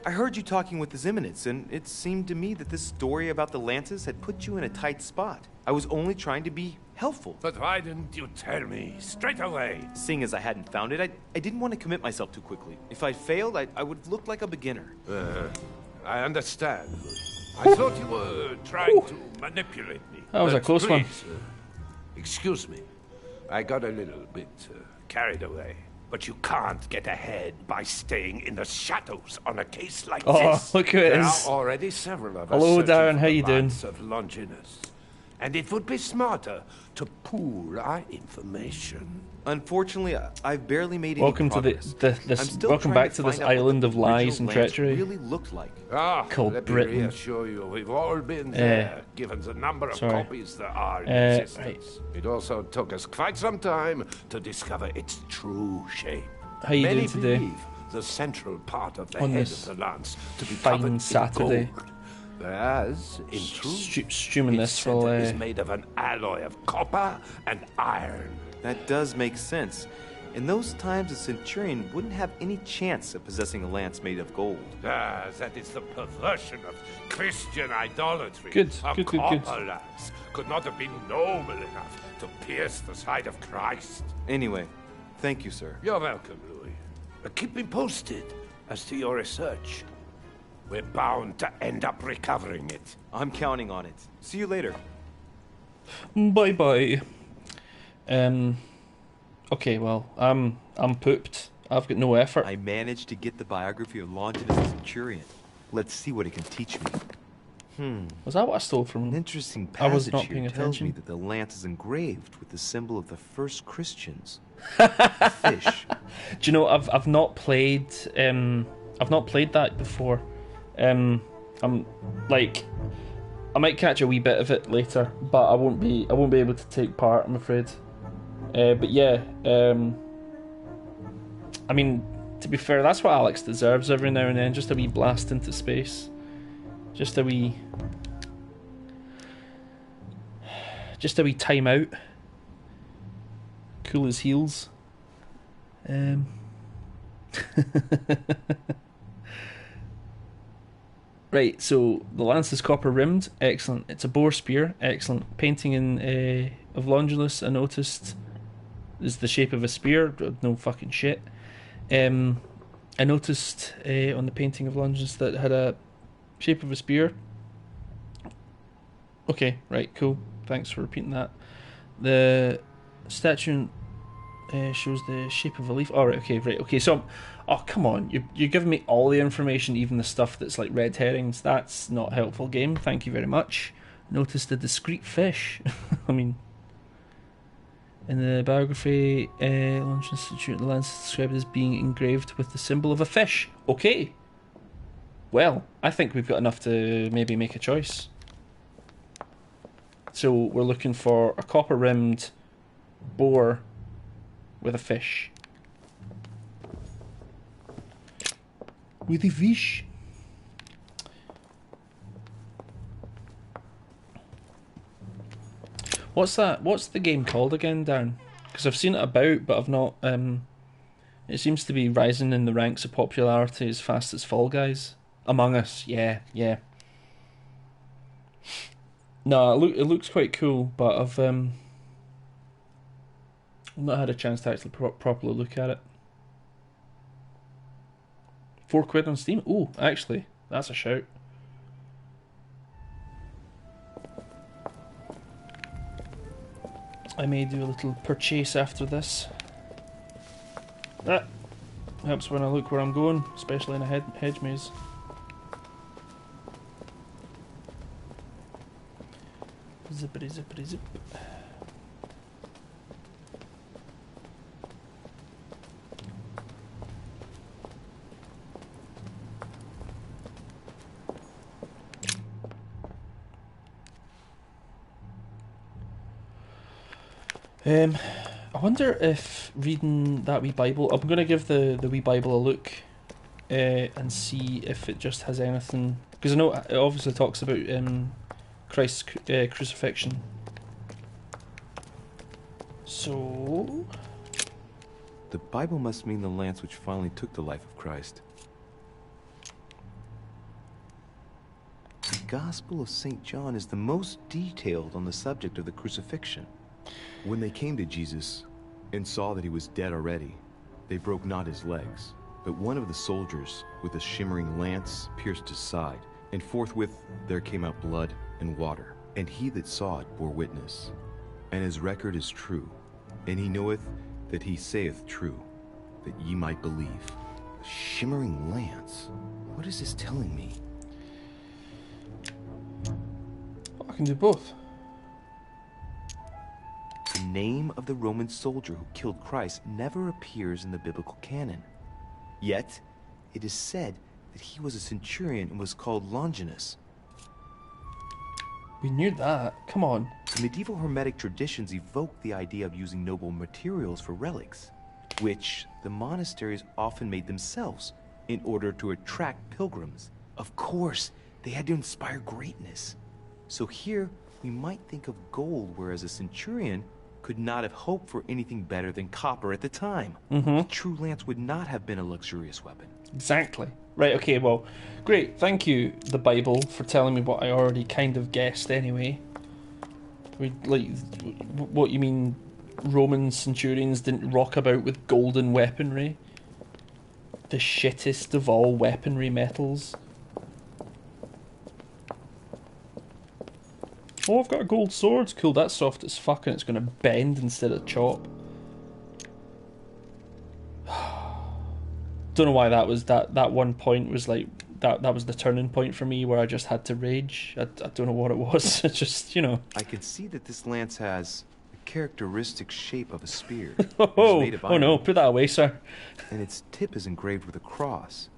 I heard you talking with the Ziminids, and it seemed to me that this story about the lances had put you in a tight spot. I was only trying to be helpful. But why didn't you tell me straight away? Seeing as I hadn't found it, I didn't want to commit myself too quickly. If I failed, I would have looked like a beginner. I understand. I thought you were trying to manipulate me. That was a close one. Excuse me. I got a little bit carried away. But you can't get ahead by staying in the shadows on a case like this. Look who it There is. are already several of us Hello, searching Darren. for How the you doing? Lance of Longinus. And it would be smarter to pool our information. Unfortunately, I've barely made any Welcome to progress. welcome back to this island of lies and treachery. Really looked like. Called Let Britain. me reassure you, we've all been there, given the number of copies there are in existence. Right. It also took us quite some time to discover its true shape. How you doing today? Believe the central part of the On head this of the lance to be fine covered Saturday. in gold. Whereas, in truth, Streaming its this center is for made of an alloy of copper and iron. That does make sense. In those times, a centurion wouldn't have any chance of possessing a lance made of gold. Ah, that is the perversion of Christian idolatry. Good. Copper lance could not have been noble enough to pierce the side of Christ. Anyway, thank you, sir. You're welcome, Louis. Keep me posted as to your research. We're bound to end up recovering it. I'm counting on it. See you later. Bye. Okay, well, I'm pooped. I've got no effort. I managed to get the biography of Longinus the Centurion. Let's see what it can teach me. Was that what I stole from him? An interesting I was passage not here paying tells me attention. that the lance is engraved with the symbol of the first Christians. A fish. Do you know I've not played that before. I'm like, I might catch a wee bit of it later, but I won't be able to take part, I'm afraid. But yeah, I mean, to be fair, that's what Alex deserves every now and then, just a wee blast into space. Just a wee time out. Cool as heels. Right, so the lance is copper rimmed, excellent. It's a boar spear, excellent. Painting in of Longinus, I noticed, is the shape of a spear. No fucking shit. I noticed on the painting of Longinus that it had a shape of a spear. Okay, right, cool. Thanks for repeating that. The statue shows the shape of a leaf. Oh, right, okay. So, oh, come on. You're giving me all the information, even the stuff that's like red herrings. That's not helpful, game. Thank you very much. Notice the discreet fish. I mean, in the biography, Longinus the lance is described as being engraved with the symbol of a fish. Okay. Well, I think we've got enough to maybe make a choice. So we're looking for a copper-rimmed boar with a fish. With a fish. What's that? What's the game called again, Darren? Because I've seen it about, but I've not. It seems to be rising in the ranks of popularity as fast as Fall Guys. Among Us, yeah. No, it looks quite cool, but I've not had a chance to actually properly look at it. £4 on Steam? Ooh, actually, that's a shout. I may do a little purchase after this. That helps when I look where I'm going, especially in a hedge maze. Zippity zippity zip. I wonder if reading that wee Bible, I'm going to give the wee Bible a look and see if it just has anything, because I know it obviously talks about Christ's crucifixion. So the Bible must mean the lance which finally took the life of Christ. The Gospel of St. John is the most detailed on the subject of the crucifixion. When they came to Jesus and saw that he was dead already, they broke not his legs, but one of the soldiers with a shimmering lance pierced his side, and forthwith there came out blood and water. And he that saw it bore witness, and his record is true. And he knoweth that he saith true, that ye might believe. A shimmering lance? What is this telling me? Oh, I can do both. The name of the Roman soldier who killed Christ never appears in the biblical canon. Yet, it is said that he was a centurion and was called Longinus. We knew that. Come on. The medieval Hermetic traditions evoked the idea of using noble materials for relics, which the monasteries often made themselves in order to attract pilgrims. Of course, they had to inspire greatness. So here, we might think of gold, whereas a centurion could not have hoped for anything better than copper at the time. A true lance would not have been a luxurious weapon. Exactly. Right, okay, well, great. Thank you, the Bible, for telling me what I already kind of guessed anyway. What you mean Roman centurions didn't rock about with golden weaponry? The shittest of all weaponry metals. Oh, I've got a gold sword. Cool, that's soft as fuck and it's going to bend instead of chop. Don't know why that was that one point was like that was the turning point for me where I just had to rage. I don't know what it was. It's just, you know. I can see that this lance has the characteristic shape of a spear. Oh, made of oh no, iron, put that away, sir. and its tip is engraved with a cross.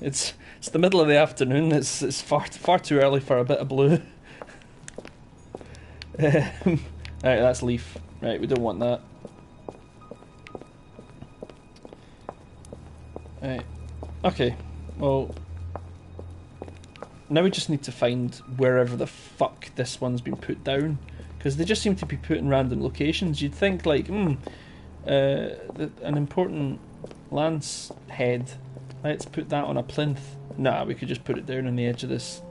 It's the middle of the afternoon. It's far too early for a bit of blue. Right, that's leaf. Right, we don't want that. Right. Okay. Well, now we just need to find wherever the fuck this one's been put down, because they just seem to be put in random locations. You'd think like, an important lance head. Let's put that on a plinth. Nah, we could just put it down on the edge of this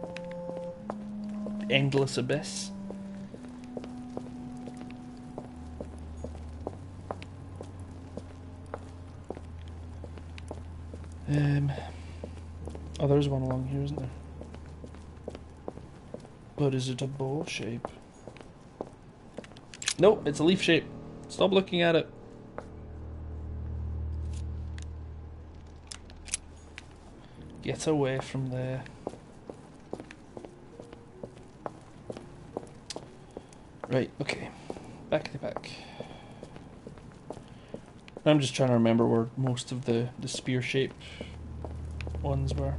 endless abyss. Oh, there's one along here, isn't there? But is it a bowl shape? Nope, it's a leaf shape. Stop looking at it. Get away from there. Right, okay. Back to the back. I'm just trying to remember where most of the spear shape ones were.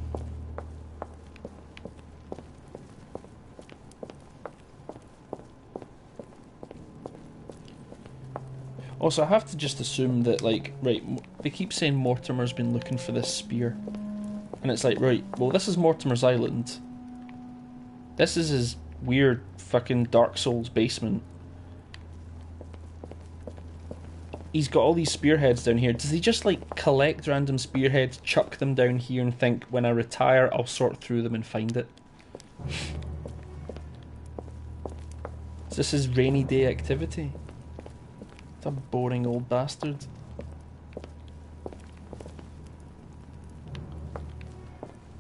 Also, I have to just assume that, like, right, they keep saying Mortimer's been looking for this spear. And it's like, right, well, this is Mortimer's island. This is his weird fucking Dark Souls basement. He's got all these spearheads down here. Does he just, like, collect random spearheads, chuck them down here, and think, when I retire, I'll sort through them and find it? Is this his rainy day activity? What a boring old bastard.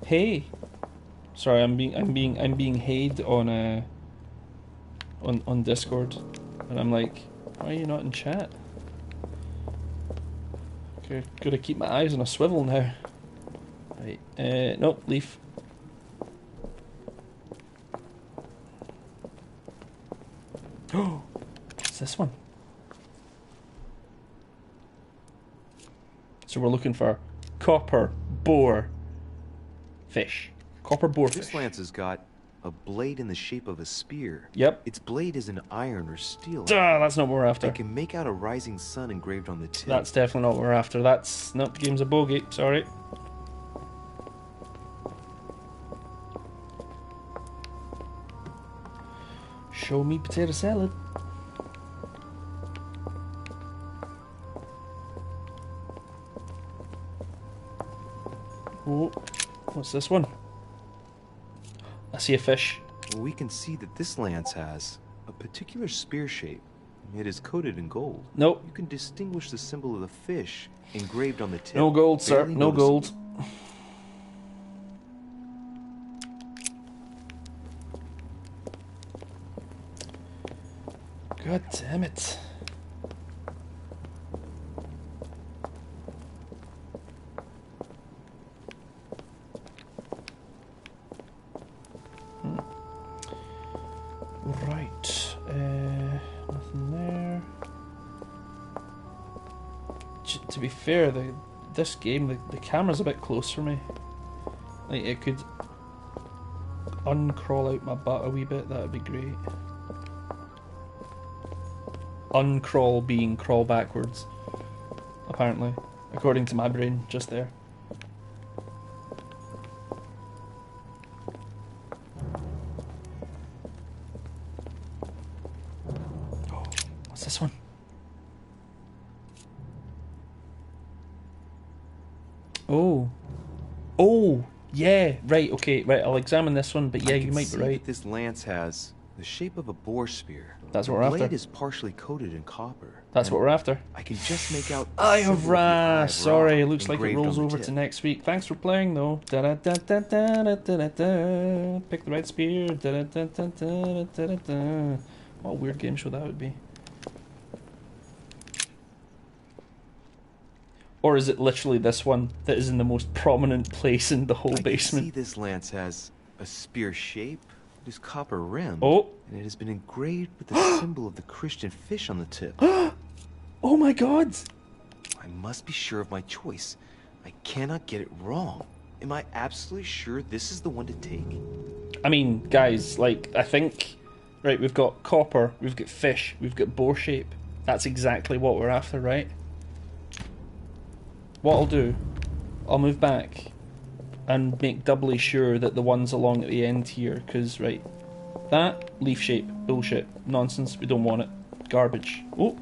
Hey, sorry, I'm being hayed on Discord, and I'm like, why are you not in chat? Okay, gotta keep my eyes on a swivel now. Right, nope, leaf. Oh, what's this one? So we're looking for copper boar fish. Copper boar This fish. lance has got a blade in the shape of a spear. Yep. Its blade is in iron or steel. That's not what we're after. I can make out a rising sun engraved on the tip. That's definitely not what we're after. That's... Nope, game's a bogey. Sorry. Show me potato salad. Oh, what's this one? I see a fish. Well, we can see that this lance has a particular spear shape. It is coated in gold. Nope. You can distinguish the symbol of the fish engraved on the tip. No gold, sir. Barely No noticeable. gold. God damn it. Right. Nothing there. To be fair, this game, the camera's a bit close for me. Like, it could uncrawl out my butt a wee bit, that would be great. Uncrawl being crawl backwards, apparently, according to my brain, just there. Oh, what's this one? Oh. Oh, yeah, right, okay, right, I'll examine this one, but yeah, you might be right. This lance has the shape of a boar spear. That's what we're after. The blade is partially coated in copper. That's what we're after. I can just make out Eye of Ra. Sorry, looks like it rolls over to next week. Thanks for playing, though. Da da da da da da da da. Pick the right spear. Da da da da da da da da. What a weird game show that would be. Or is it literally this one that is in the most prominent place in the whole basement? I can see this lance has a spear shape. It is copper rimmed. Oh. And it has been engraved with the symbol of the Christian fish on the tip. Oh my god! I must be sure of my choice. I cannot get it wrong. Am I absolutely sure this is the one to take? I mean, guys, like, I think... Right, we've got copper, we've got fish, we've got boar shape. That's exactly what we're after, right? What I'll do, I'll move back and make doubly sure that the ones along at the end here, because, right, that, leaf shape, bullshit, nonsense, we don't want it, garbage. Oh,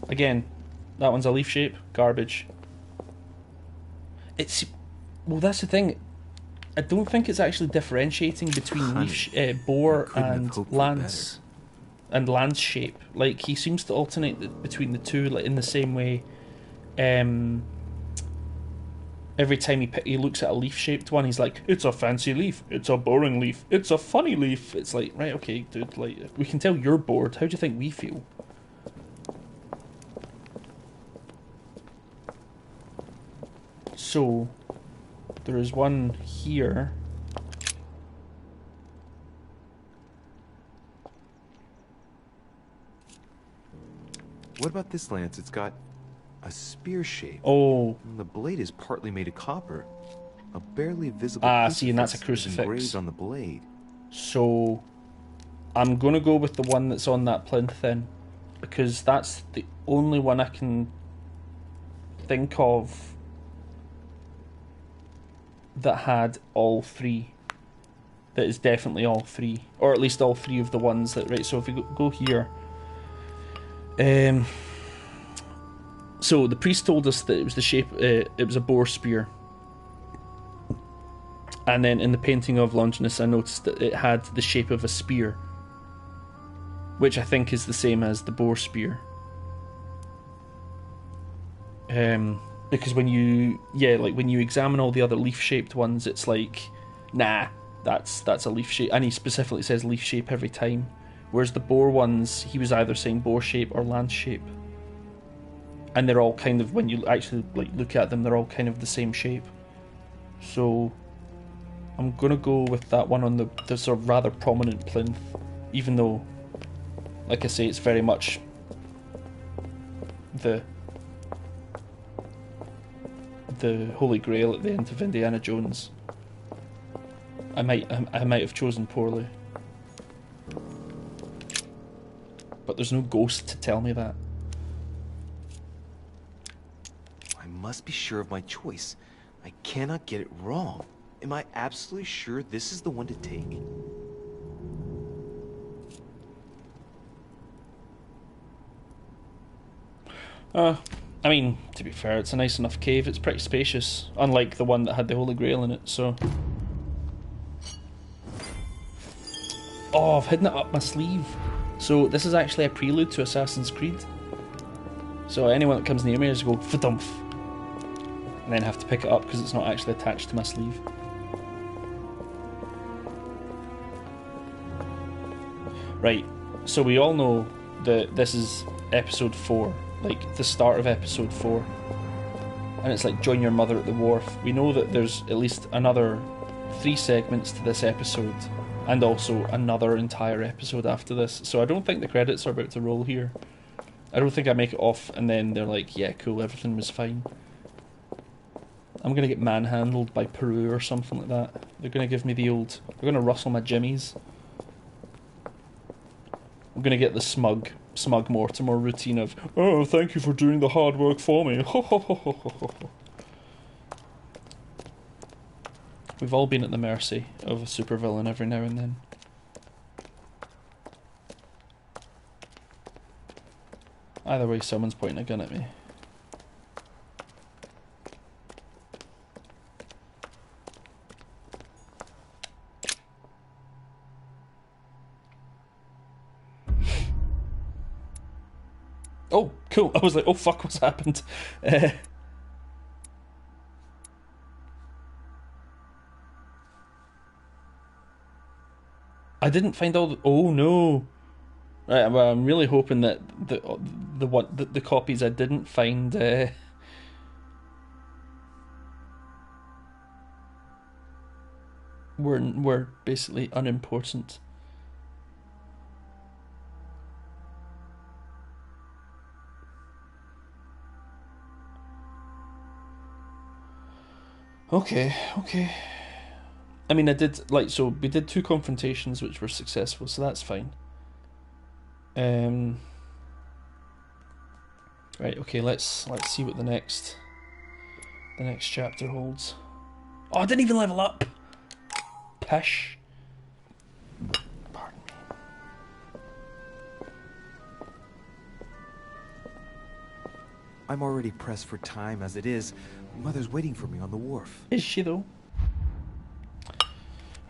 again, that one's a leaf shape, garbage. It's, well, that's the thing, I don't think it's actually differentiating between boar and lance, shape. Like, he seems to alternate between the two, like, in the same way. Every time he looks at a leaf-shaped one, he's like, it's a fancy leaf, it's a boring leaf, it's a funny leaf. It's like, right, okay, dude, like, we can tell you're bored, how do you think we feel? So, there is one here. What about this lance? It's got a spear shape. Oh. And the blade is partly made of copper. A barely visible see, and that's a crucifix crucifix. Engraved on the blade. So, I'm gonna go with the one that's on that plinth then, because that's the only one I can think of that had all three. That is definitely all three, or at least all three of the ones that. Right. So if we go here. So the priest told us that it was the shape, it was a boar spear. And then in the painting of Longinus I noticed that it had the shape of a spear. Which I think is the same as the boar spear. Because when you, when you examine all the other leaf-shaped ones, it's like, nah, that's a leaf shape. And he specifically says leaf shape every time. Whereas the boar ones, he was either saying boar shape or lance shape. And they're all kind of, when you actually look at them, they're all kind of the same shape. So I'm gonna go with that one on the sort of rather prominent plinth, even though, like I say, it's very much the Holy Grail at the end of Indiana Jones. I might have chosen poorly, but there's no ghost to tell me that. I must be sure of my choice. I cannot get it wrong. Am I absolutely sure this is the one to take? I mean, to be fair, it's a nice enough cave. It's pretty spacious, unlike the one that had the Holy Grail in it, so... Oh, I've hidden it up my sleeve. So this is actually a prelude to Assassin's Creed. So anyone that comes near me just go, "Fadumph," and then have to pick it up because it's not actually attached to my sleeve. Right, So we all know that this is episode 4, like the start of episode 4. And it's like, join your mother at the wharf. We know that there's at least another 3 segments to this episode, and also another entire episode after this. So I don't think the credits are about to roll here. I don't think I make it off and then they're like, yeah, cool, everything was fine. I'm gonna get manhandled by Peru or something like that. They're gonna give me the old... They're gonna rustle my jimmies. I'm gonna get the smug Mortimer routine of, oh, thank you for doing the hard work for me. We've all been at the mercy of a supervillain every now and then. Either way, someone's pointing a gun at me. Oh, cool. I was like, oh fuck, what's happened? I didn't find all the... Oh no. Right, well, I'm really hoping that the copies I didn't find were basically unimportant. Okay. I mean, I did, like, so we did 2 confrontations which were successful, so that's fine. Right, okay, let's see what the next chapter holds. Oh, I didn't even level up! Pish. Pardon me. I'm already pressed for time as it is. Mother's waiting for me on the wharf. Is she though?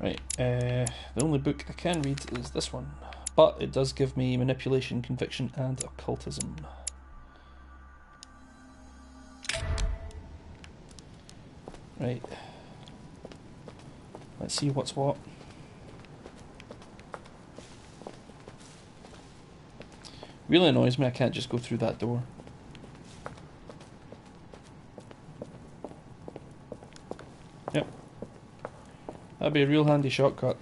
Right, the only book I can read is this one, but it does give me manipulation, conviction, and occultism. Right, let's see what's what. Really annoys me I can't just go through that door. Yep. That'd be a real handy shortcut.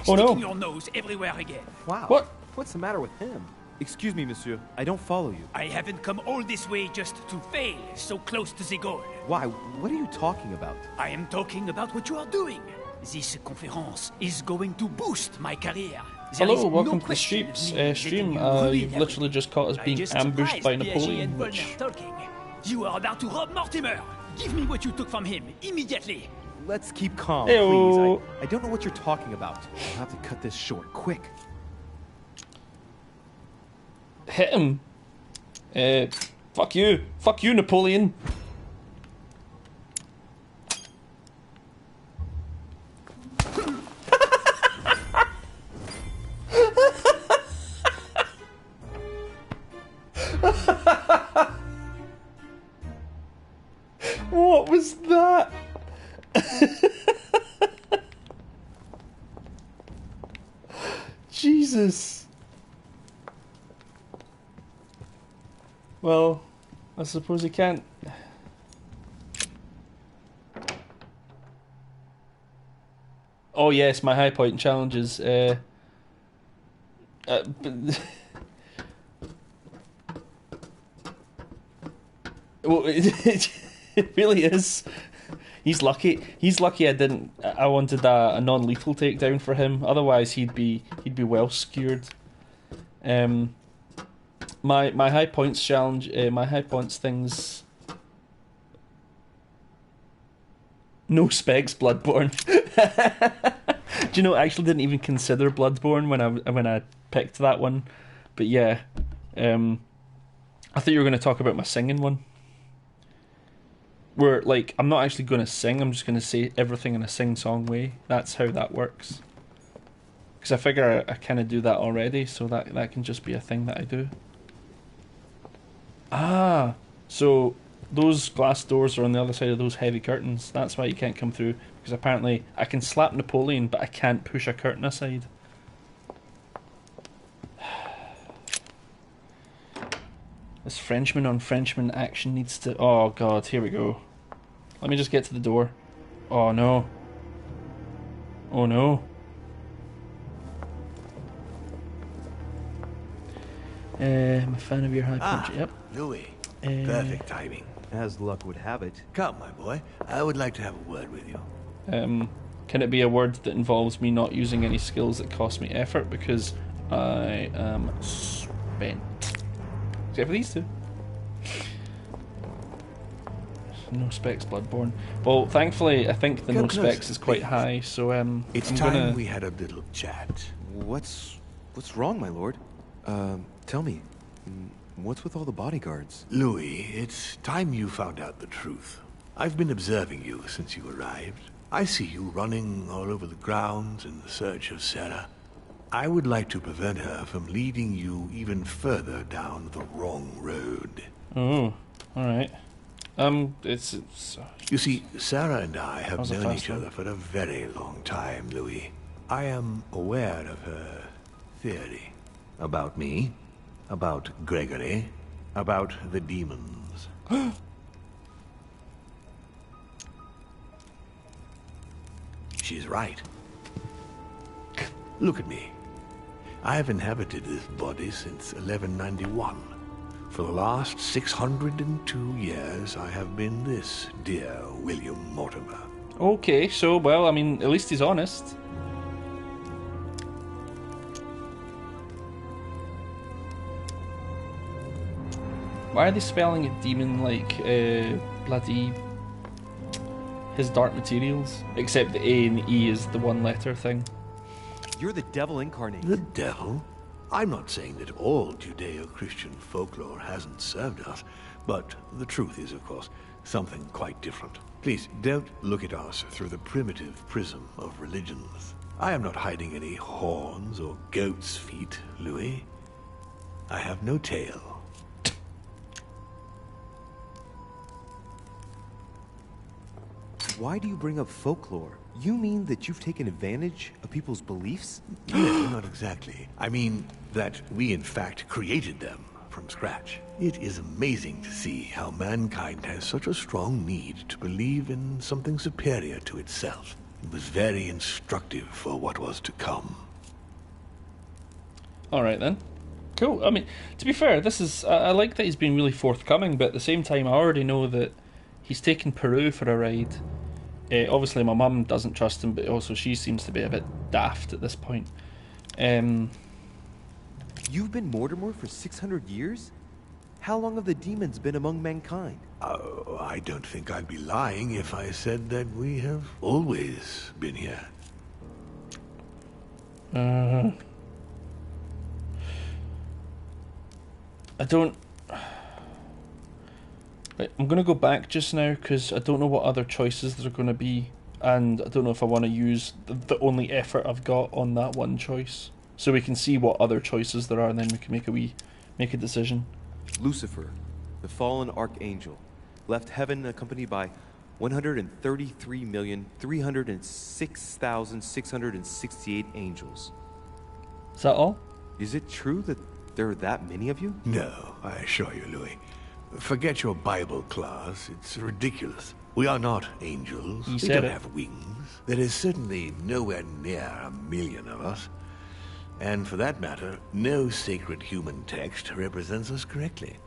Oh no! Sticking your nose everywhere again. Wow. What? What's the matter with him? Excuse me, monsieur. I don't follow you. I haven't come all this way just to fail so close to the goal. Why? What are you talking about? I am talking about what you are doing. This conference is going to boost my career. Hello, welcome to the stream. You've literally just caught us being ambushed by Napoleon, which... You are about to rob Mortimer. Give me what you took from him, immediately. Let's keep calm, Hey-o. please. I don't know what you're talking about. I'll have to cut this short, quick. Hit him. Fuck you. Fuck you, Napoleon. What was that? Jesus. Well, I suppose he can't. Oh yes, my high point challenges. Well, it really is. He's lucky. He's lucky I wanted a non-lethal takedown for him. Otherwise, he'd be well skewered. My high points challenge. My high points things. No specs, Bloodborne. Do you know? I actually didn't even consider Bloodborne when I picked that one. But yeah, I thought you were going to talk about my singing one. where, like, I'm not actually going to sing, I'm just going to say everything in a sing-song way. That's how that works. Because I figure I kind of do that already, so that can just be a thing that I do. Ah, so those glass doors are on the other side of those heavy curtains. That's why you can't come through, because apparently I can slap Napoleon, but I can't push a curtain aside. This Frenchman on Frenchman action needs to... Oh god, here we go. Let me just get to the door. Oh no. Oh no. I'm a fan of your high punch. Yep. Louis. Perfect timing. As luck would have it. Come, my boy. I would like to have a word with you. Can it be a word that involves me not using any skills that cost me effort? Because I am spent. Except for these two. No specs Bloodborne. Well, thankfully, I think the no specs is quite high, so it's time we had a little chat. What's wrong, my lord? Tell me, what's with all the bodyguards? Louis, it's time you found out the truth. I've been observing you since you arrived. I see you running all over the grounds in the search of Sarah. I would like to prevent her from leading you even further down the wrong road. Oh, alright. It's You see, Sarah and I have known each other for a very long time, Louis. I am aware of her theory. About me, about Gregory, about the demons. She's right. Look at me. I have inhabited this body since 1191. For the last 602 years, I have been this dear William Mortimer. Okay, so, well, I mean, at least he's honest. Why are they spelling a demon like, bloody... his dark materials? Except the A and the E is the one letter thing. You're the devil incarnate. The devil? I'm not saying that all Judeo-Christian folklore hasn't served us, but the truth is, of course, something quite different. Please, don't look at us through the primitive prism of religions. I am not hiding any horns or goat's feet, Louis. I have no tail. Why do you bring up folklore? You mean that you've taken advantage of people's beliefs? No, not exactly. I mean that we in fact created them from scratch. It is amazing to see how mankind has such a strong need to believe in something superior to itself. It was very instructive for what was to come. Alright then. Cool. I mean, to be fair, this is... I like that he's been really forthcoming, but at the same time I already know that he's taken Peru for a ride. Obviously my mum doesn't trust him, but also she seems to be a bit daft at this point. You've been Mortimer for 600 years? How long have the demons been among mankind? Oh, I don't think I'd be lying if I said that we have always been here. I don't... Right, I'm going to go back just now because I don't know what other choices there are going to be, and I don't know if I want to use the only effort I've got on that one choice. So we can see what other choices there are, and then we can make a decision. Lucifer, the fallen archangel, left heaven accompanied by 133,306,668 angels. Is that all? Is it true that there are that many of you? No, I assure you, Louis. Forget your Bible class. It's ridiculous. We are not angels. We don't have wings. There is certainly nowhere near 1,000,000 of us. And for that matter, no sacred human text represents us correctly.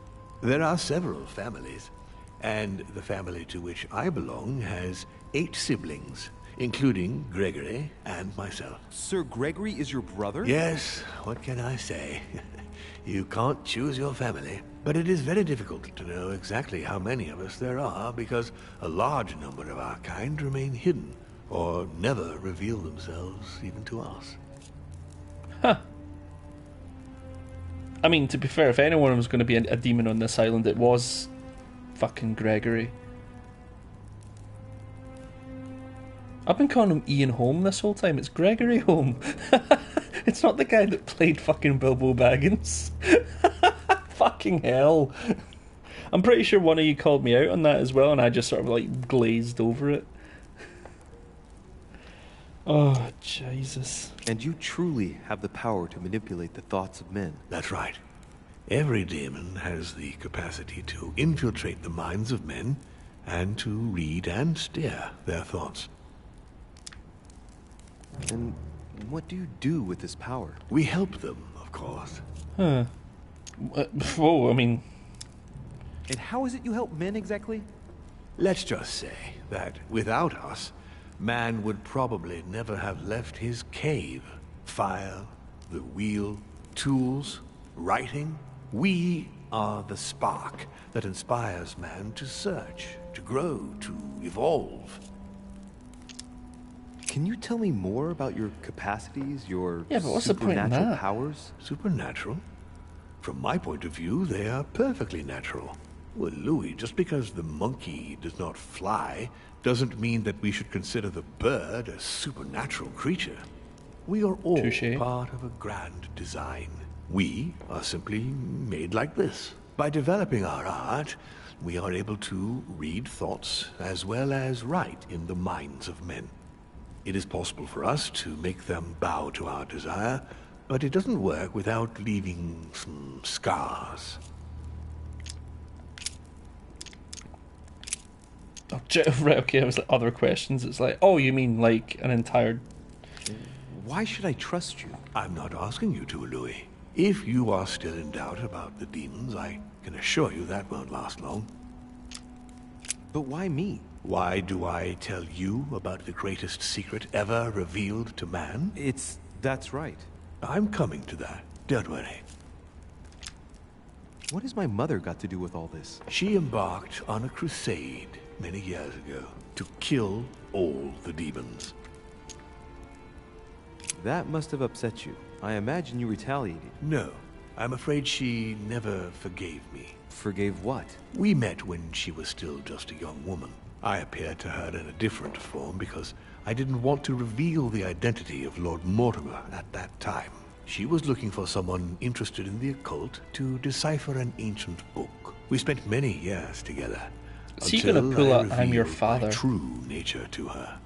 There are several families, and the family to which I belong has 8 siblings, including Gregory and myself. Sir Gregory is your brother? Yes, what can I say? You can't choose your family. But it is very difficult to know exactly how many of us there are, because a large number of our kind remain hidden, or never reveal themselves even to us. Huh. I mean, to be fair, if anyone was going to be a demon on this island, it was fucking Gregory. I've been calling him Ian Holm this whole time. It's Gregory Holm. It's not the guy that played fucking Bilbo Baggins. Fucking hell. I'm pretty sure one of you called me out on that as well, and I just sort of like glazed over it. Oh, Jesus. And you truly have the power to manipulate the thoughts of men. That's right. Every demon has the capacity to infiltrate the minds of men and to read and steer their thoughts. And what do you do with this power? We help them, of course. Huh. Whoa, I mean... And how is it you help men exactly? Let's just say that without us, man would probably never have left his cave. Fire, the wheel, tools, writing. We are the spark that inspires man to search, to grow, to evolve. Can you tell me more about your capacities, your but what's the point in supernatural that? powers? Supernatural? From my point of view, they are perfectly natural. Well, Louis, just because the monkey does not fly doesn't mean that we should consider the bird a supernatural creature. We are all Touché. part of a grand design. We are simply made like this. By developing our art, we are able to read thoughts as well as write in the minds of men. It is possible for us to make them bow to our desire, but it doesn't work without leaving some scars. Oh, right, okay, I was like, other questions. It's like, oh, you mean like an entire... Why should I trust you? I'm not asking you to, Louis. If you are still in doubt about the demons, I can assure you that won't last long. But why me? Why do I tell you about the greatest secret ever revealed to man? That's right. I'm coming to that. Don't worry. What has my mother got to do with all this? She embarked on a crusade many years ago to kill all the demons. That must have upset you. I imagine you retaliated. No, I'm afraid she never forgave me. Forgave what? We met when she was still just a young woman. I appeared to her in a different form because I didn't want to reveal the identity of Lord Mortimer at that time. She was looking for someone interested in the occult to decipher an ancient book. We spent many years together. Is he gonna pull up I'm your father? My true nature to her.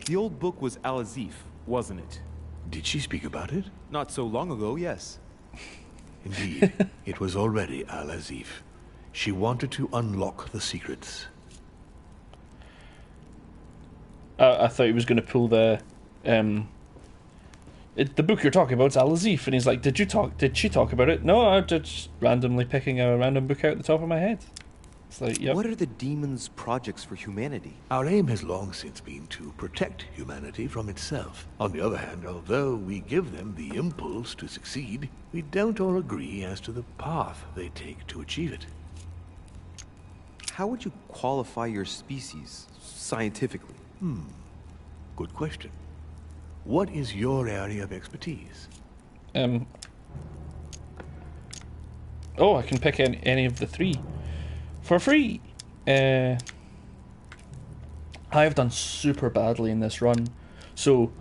The old book was Al-Azif, wasn't it? Did she speak about it? Not so long ago, yes. Indeed, it was already Al-Azif. She wanted to unlock the secrets. I thought he was going to pull the book you're talking about is Al-Azif, and he's like, did she talk about it? No, I'm just randomly picking a random book out the top of my head. It's like, yep. What are the demons' projects for humanity? Our aim has long since been to protect humanity from itself. On the other hand, although we give them the impulse to succeed, we don't all agree as to the path they take to achieve it. How would you qualify your species, scientifically? Good question. What is your area of expertise? Oh, I can pick any of the three. For free! I have done super badly in this run. So,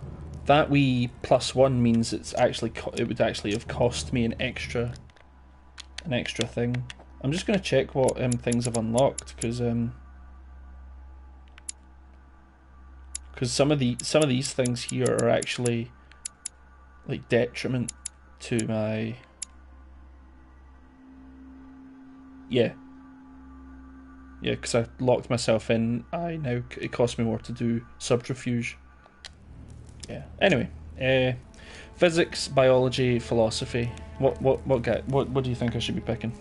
that wee +1 means it would actually have cost me an extra thing. I'm just going to check what things I've unlocked, because some of these things here are actually like detriment to my because I locked myself in. It costs me more to do subterfuge. Anyway, physics, biology, philosophy. What do you think I should be picking?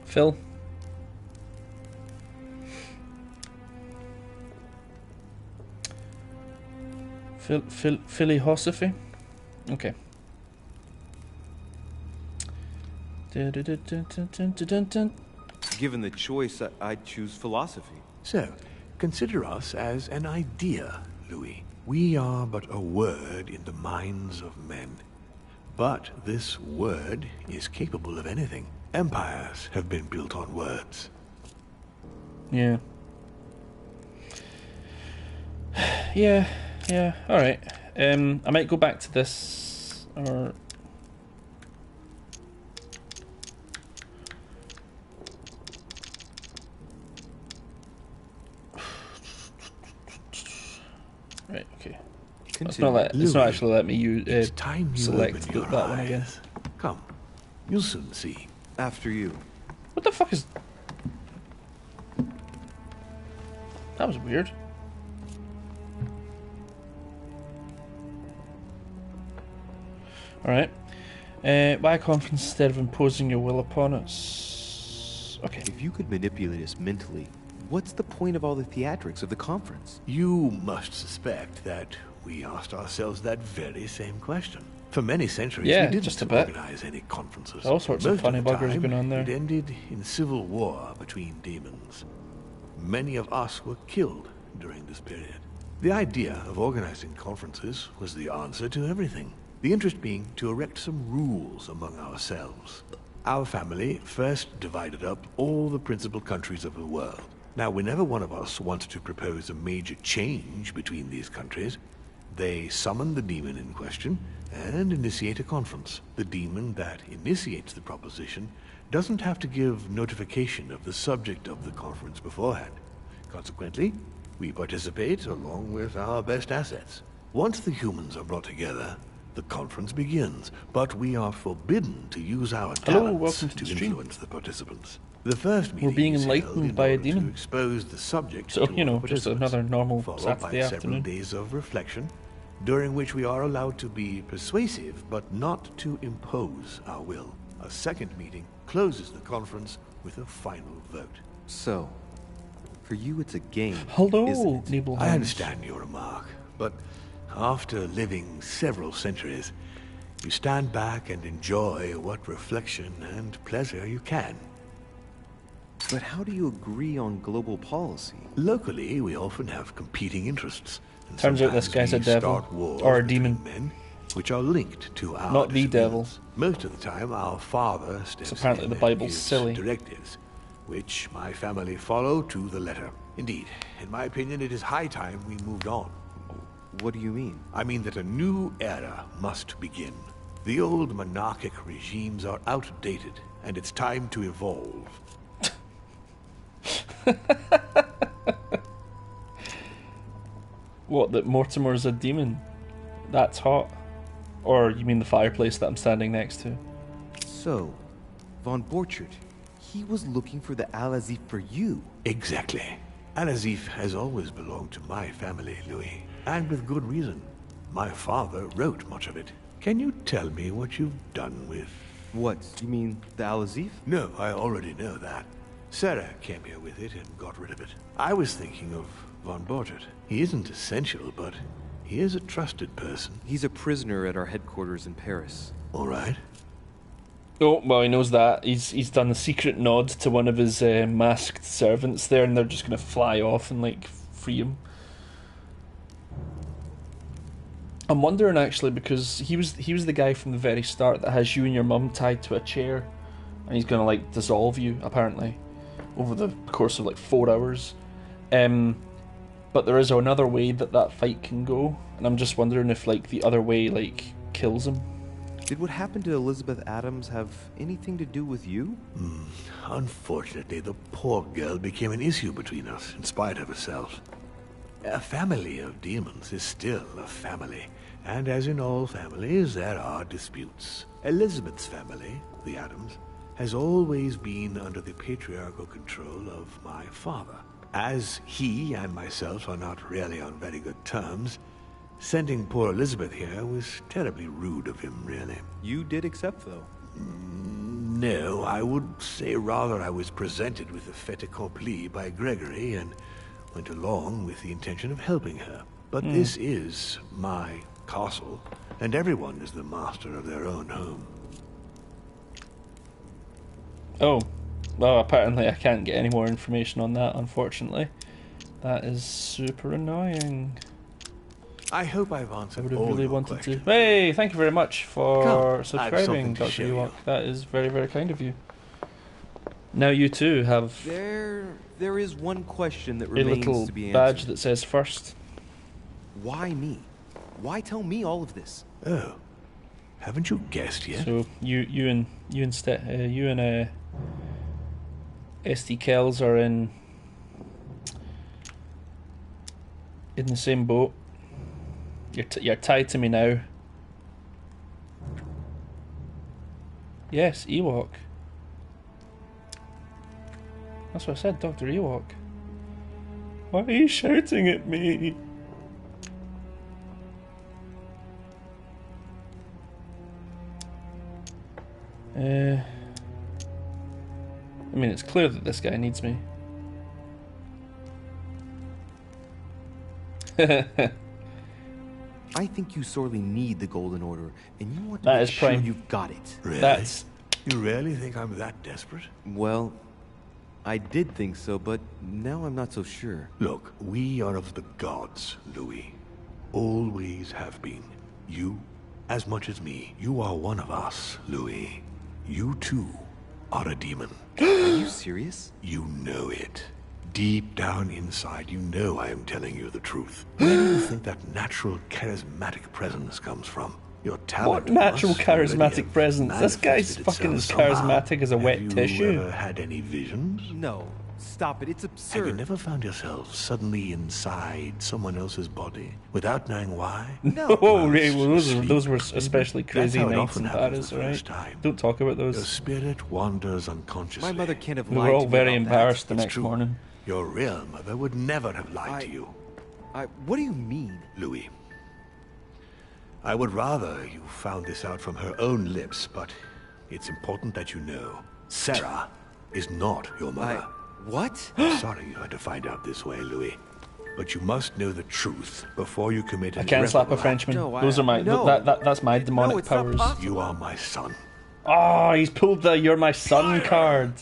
Phil? Philosophy? Okay. Given the choice, I'd choose philosophy. So, Consider us as an idea, Louis. We are but a word in the minds of men. But this word is capable of anything. Empires have been built on words. Yeah. Yeah, alright. I might go back to this, or... Right, okay. It's not actually let me use select that one again. Come, you'll soon see. After you. What the fuck is... That was weird. Alright. Why a conference instead of imposing your will upon us? Okay. If you could manipulate us mentally, what's the point of all the theatrics of the conference? You must suspect that we asked ourselves that very same question. For many centuries, we didn't organize any conferences. All sorts of funny buggers going on there. It ended in civil war between demons. Many of us were killed during this period. The idea of organizing conferences was the answer to everything. The interest being to erect some rules among ourselves. Our family first divided up all the principal countries of the world. Now, whenever one of us wanted to propose a major change between these countries, they summon the demon in question and initiate a conference. The demon that initiates the proposition doesn't have to give notification of the subject of the conference beforehand. Consequently, we participate along with our best assets. Once the humans are brought together, the conference begins, but we are forbidden to use our talents to influence the participants. The first meeting we're being enlightened by a demon. To expose the subject so, to just another normal Saturday afternoon. Several days of reflection, during which we are allowed to be persuasive, but not to impose our will. A second meeting closes the conference with a final vote. So, for you it's a game, Hello, isn't it? I understand your remark, but after living several centuries, you stand back and enjoy what reflection and pleasure you can. But how do you agree on global policy? Locally, we often have competing interests. And turns out this guy's a devil or a demon, men, which are linked to our not the devil. Most of the time, our father steps apparently in the Bible's and gives silly directives, which my family follow to the letter. Indeed, in my opinion, it is high time we moved on. What do you mean? I mean that a new era must begin. The old monarchic regimes are outdated, and it's time to evolve. What, that Mortimer's a demon? That's hot. Or you mean the fireplace that I'm standing next to? So, Von Borchert, he was looking for the Al-Azif for you. Exactly. Al-Azif has always belonged to my family, Louis. And with good reason. My father wrote much of it. Can you tell me what you've done with... What, you mean the Al-Azif? No, I already know that. Sarah came here with it and got rid of it. I was thinking of Von Borchert. He isn't essential, but he is a trusted person. He's a prisoner at our headquarters in Paris. All right. Oh, well, he knows that. He's done a secret nod to one of his masked servants there, and they're just going to fly off and, like, free him. I'm wondering, actually, because he was the guy from the very start that has you and your mum tied to a chair, and he's going to, like, dissolve you, apparently, over the course of, like, 4 hours. But there is another way that fight can go, and I'm just wondering if, like, the other way, like, kills him. Did what happened to Elizabeth Adams have anything to do with you? Unfortunately, the poor girl became an issue between us, in spite of herself. A family of demons is still a family, and as in all families, there are disputes. Elizabeth's family, the Adams, has always been under the patriarchal control of my father. As he and myself are not really on very good terms, sending poor Elizabeth here was terribly rude of him, really. You did accept, though? No, I would say rather I was presented with a fait accompli by Gregory and went along with the intention of helping her. But this is my castle, and everyone is the master of their own home. Oh, well, apparently I can't get any more information on that, unfortunately. That is super annoying. I hope I've I answered would have all really your wanted questions. to. Hey, thank you very much for Come, I have subscribing, something to Dr. show you. Ewok. That is very, very kind of you. Now you too have There is one question that a remains little to be answered. badge that says first. Why me? Why tell me all of this? Oh, haven't you guessed yet? So you and SD Kells are in the same boat. You're tied to me now. Yes, Ewok. That's what I said, Dr. Ewok. Why are you shouting at me? I mean, it's clear that this guy needs me. I think you sorely need the Golden Order, and you want to That make is sure prime. you've got it. Really? You really think I'm that desperate? Well, I did think so, but now I'm not so sure. Look, we are of the gods, Louis. Always have been. You, as much as me, you are one of us, Louis. You too are a demon. Are you serious? You know it. Deep down inside, you know I am telling you the truth. Where do you think that natural, charismatic presence comes from? Your talent. What natural must already charismatic have presence? This guy's manifested fucking as itself somehow. charismatic as a wet Have tissue. you ever had any visions? No, stop it. It's absurd. Have you never found yourself suddenly inside someone else's body without knowing why? No. Oh, really? Well, those were especially That's crazy how it nights often in happens Paris, the right? first time. Don't talk about Your those. spirit wanders unconsciously. My mother can't have We lied were all to me very about embarrassed the It's next true. morning. Your real mother would never have lied to you. What do you mean? Louis, I would rather you found this out from her own lips, but it's important that you know. Sarah is not your mother. What? I'm sorry you had to find out this way, Louis. But you must know the truth before you commit I an can't slap a irreparable Frenchman. No, Those are my no. that's my demonic it's not powers. possible. You are my son. Oh, he's pulled the "You're my son" card.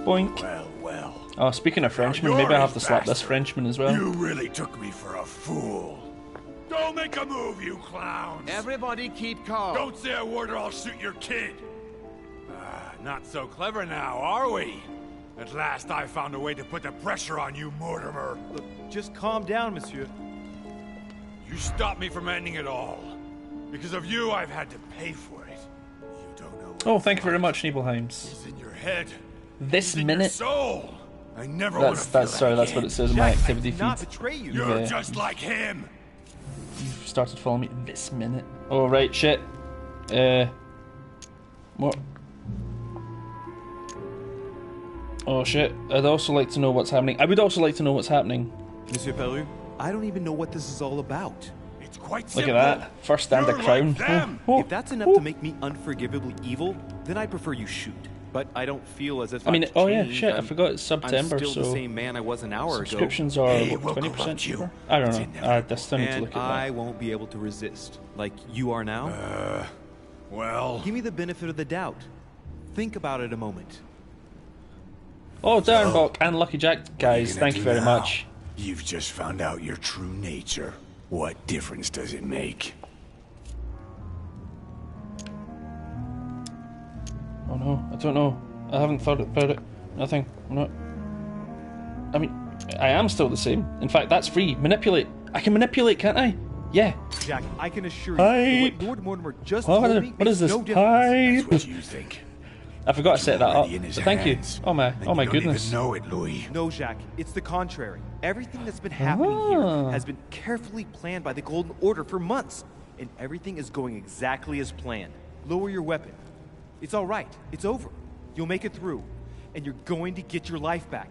Boink. Well. Oh, speaking of Frenchmen, Now maybe I you're have to his slap this bastard. Frenchman as well. You really took me for a fool. Don't make a move, you clowns. Everybody keep calm. Don't say a word or I'll shoot your kid. Not so clever now, are we? At last I found a way to put the pressure on you, Mortimer. Look, just calm down, monsieur. You stopped me from ending it all. Because of you, I've had to pay for it. You don't know what Oh, thank you very much, Nibelheims. it's in your head. This It's in your minute. soul. I never want to feel That's sorry. that That's what again. it says in my activity I did not feed. betray you. You're Yeah. just like him. You've started following me this minute. Oh right, shit. What? Oh shit. I'd also like to know what's happening. I would also like to know what's happening. Monsieur Peru, I don't even know what this is all about. It's quite Look simple. at that. First stand a You're crown. like them. Oh, If that's enough to make me unforgivably evil, then I prefer you shoot. But I don't feel as if I mean, I've oh yeah, changed. shit. I I'm- forgot it's September, I'm still so the same man I was an hour ago. subscriptions are Hey, what, we'll 20% corrupt you. cheaper. I don't It's know. inevitable. I still need to And look at I that. won't be able to resist, like you are now. Well, Give me the benefit of the doubt. Think about it a moment. Oh, Darren Bock and Lucky Jack, what are guys, gonna thank do you very now? much. You've just found out your true nature. What difference does it make? Oh no, I don't know. I haven't thought about it. Nothing. I'm not. I mean, I am still the same. In fact, that's free. Manipulate. I can manipulate, can't I? Yeah. Jack, I can assure Hi. you that what Lord Mortimer just What, told me what is makes this? no difference. Hi. What you think? I forgot to set that up. Already in his But thank hands. you. Oh my. And Oh my you don't goodness. even know it, Louis. No, Jack, it's the contrary. Everything that's been happening here has been carefully planned by the Golden Order for months, and everything is going exactly as planned. Lower your weapon. It's all right. It's over. You'll make it through, and you're going to get your life back.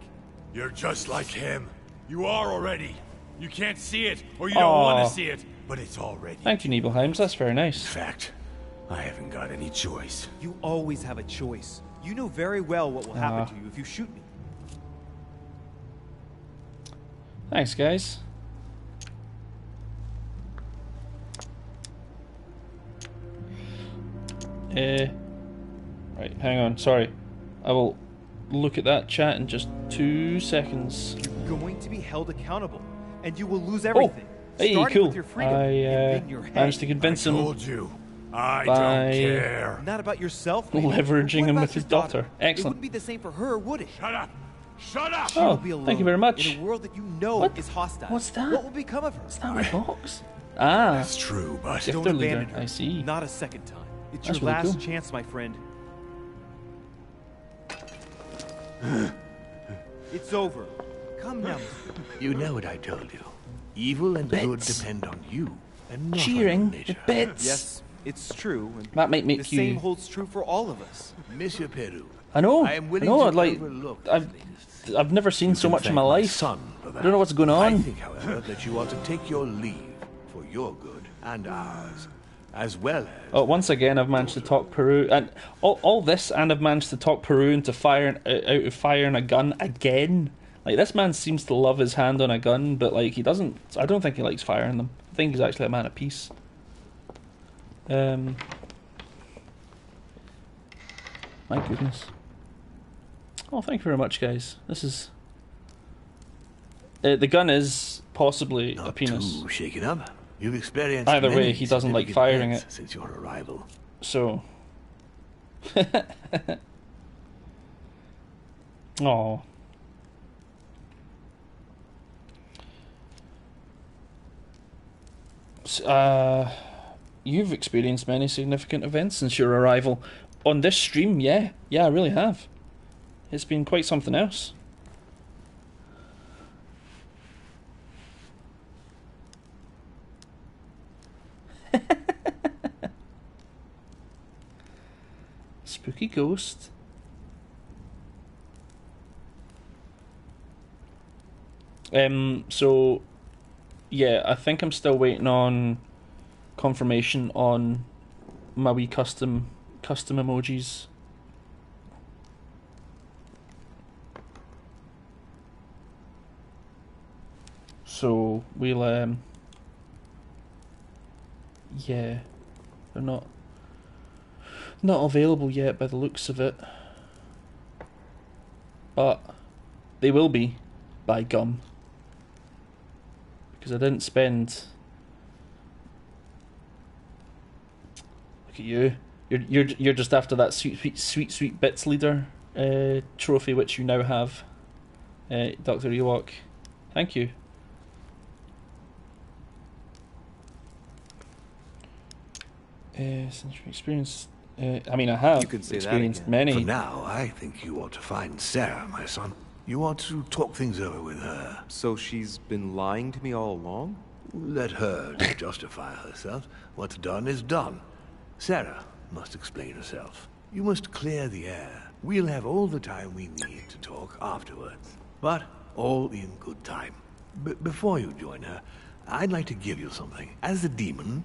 You're just like him. You are already. You can't see it, or you don't want Aw. to see it, but it's already. Thank you, Nibelheims. That's very In nice. fact, I haven't got any choice. You always have a choice. You know very well what will happen to you if you shoot me. Thanks, guys. Right, hang on, sorry. I will look at that chat in just 2 seconds. You're going to be held accountable, and you will lose everything. Hey, cool. I managed to convince him. Told you. I by don't care. Not about yourself. Leveraging him with his daughter. Excellent. It wouldn't be the same for her, would it? Shut up! Shut up! She will be alone thank you very much. in a world that you know is hostile. What's that? What will become of her? What's that in the box? Ah, that's true, but don't abandon her. I see. Not a second time. It's That's your really last cool. chance, my friend. It's over. Come now. You know what I told you. Evil and good depend on you, and not cheering on nature. the bits. Yes, it's true. And that might make the you. same holds true for all of us. Monsieur Peru. I know. I am willing to like I've never seen so much in my life. Son I don't know what's going on. I think, however, that you ought to take your leave for your good and ours, as well as. Oh, once again, I've managed to talk Peru, and all this, and I've managed to talk Peru into out of firing a gun again. Like, this man seems to love his hand on a gun, but like he doesn't. I don't think he likes firing them. I think he's actually a man of peace. My goodness. Oh, thank you very much, guys. This is. The gun is possibly Not a penis. too shaken up. You've experienced Either way, many he doesn't like significant firing events it. since your arrival. So. Oh. You've experienced many significant events since your arrival on this stream. Yeah, I really have. It's been quite something else. Spooky ghost. So yeah, I think I'm still waiting on confirmation on my wee custom emojis. So we'll yeah, they're not available yet by the looks of it, but they will be, by gum, because I didn't spend. Look at you. You're just after that sweet bits leader trophy, which you now have, Dr. Ewok. Thank you. Since you experienced, I mean, I have experienced many. For now, I think you ought to find Sarah, my son. You ought to talk things over with her. So she's been lying to me all along? Let her justify herself. What's done is done. Sarah must explain herself. You must clear the air. We'll have all the time we need to talk afterwards. But all in good time. Before you join her, I'd like to give you something. As the demon,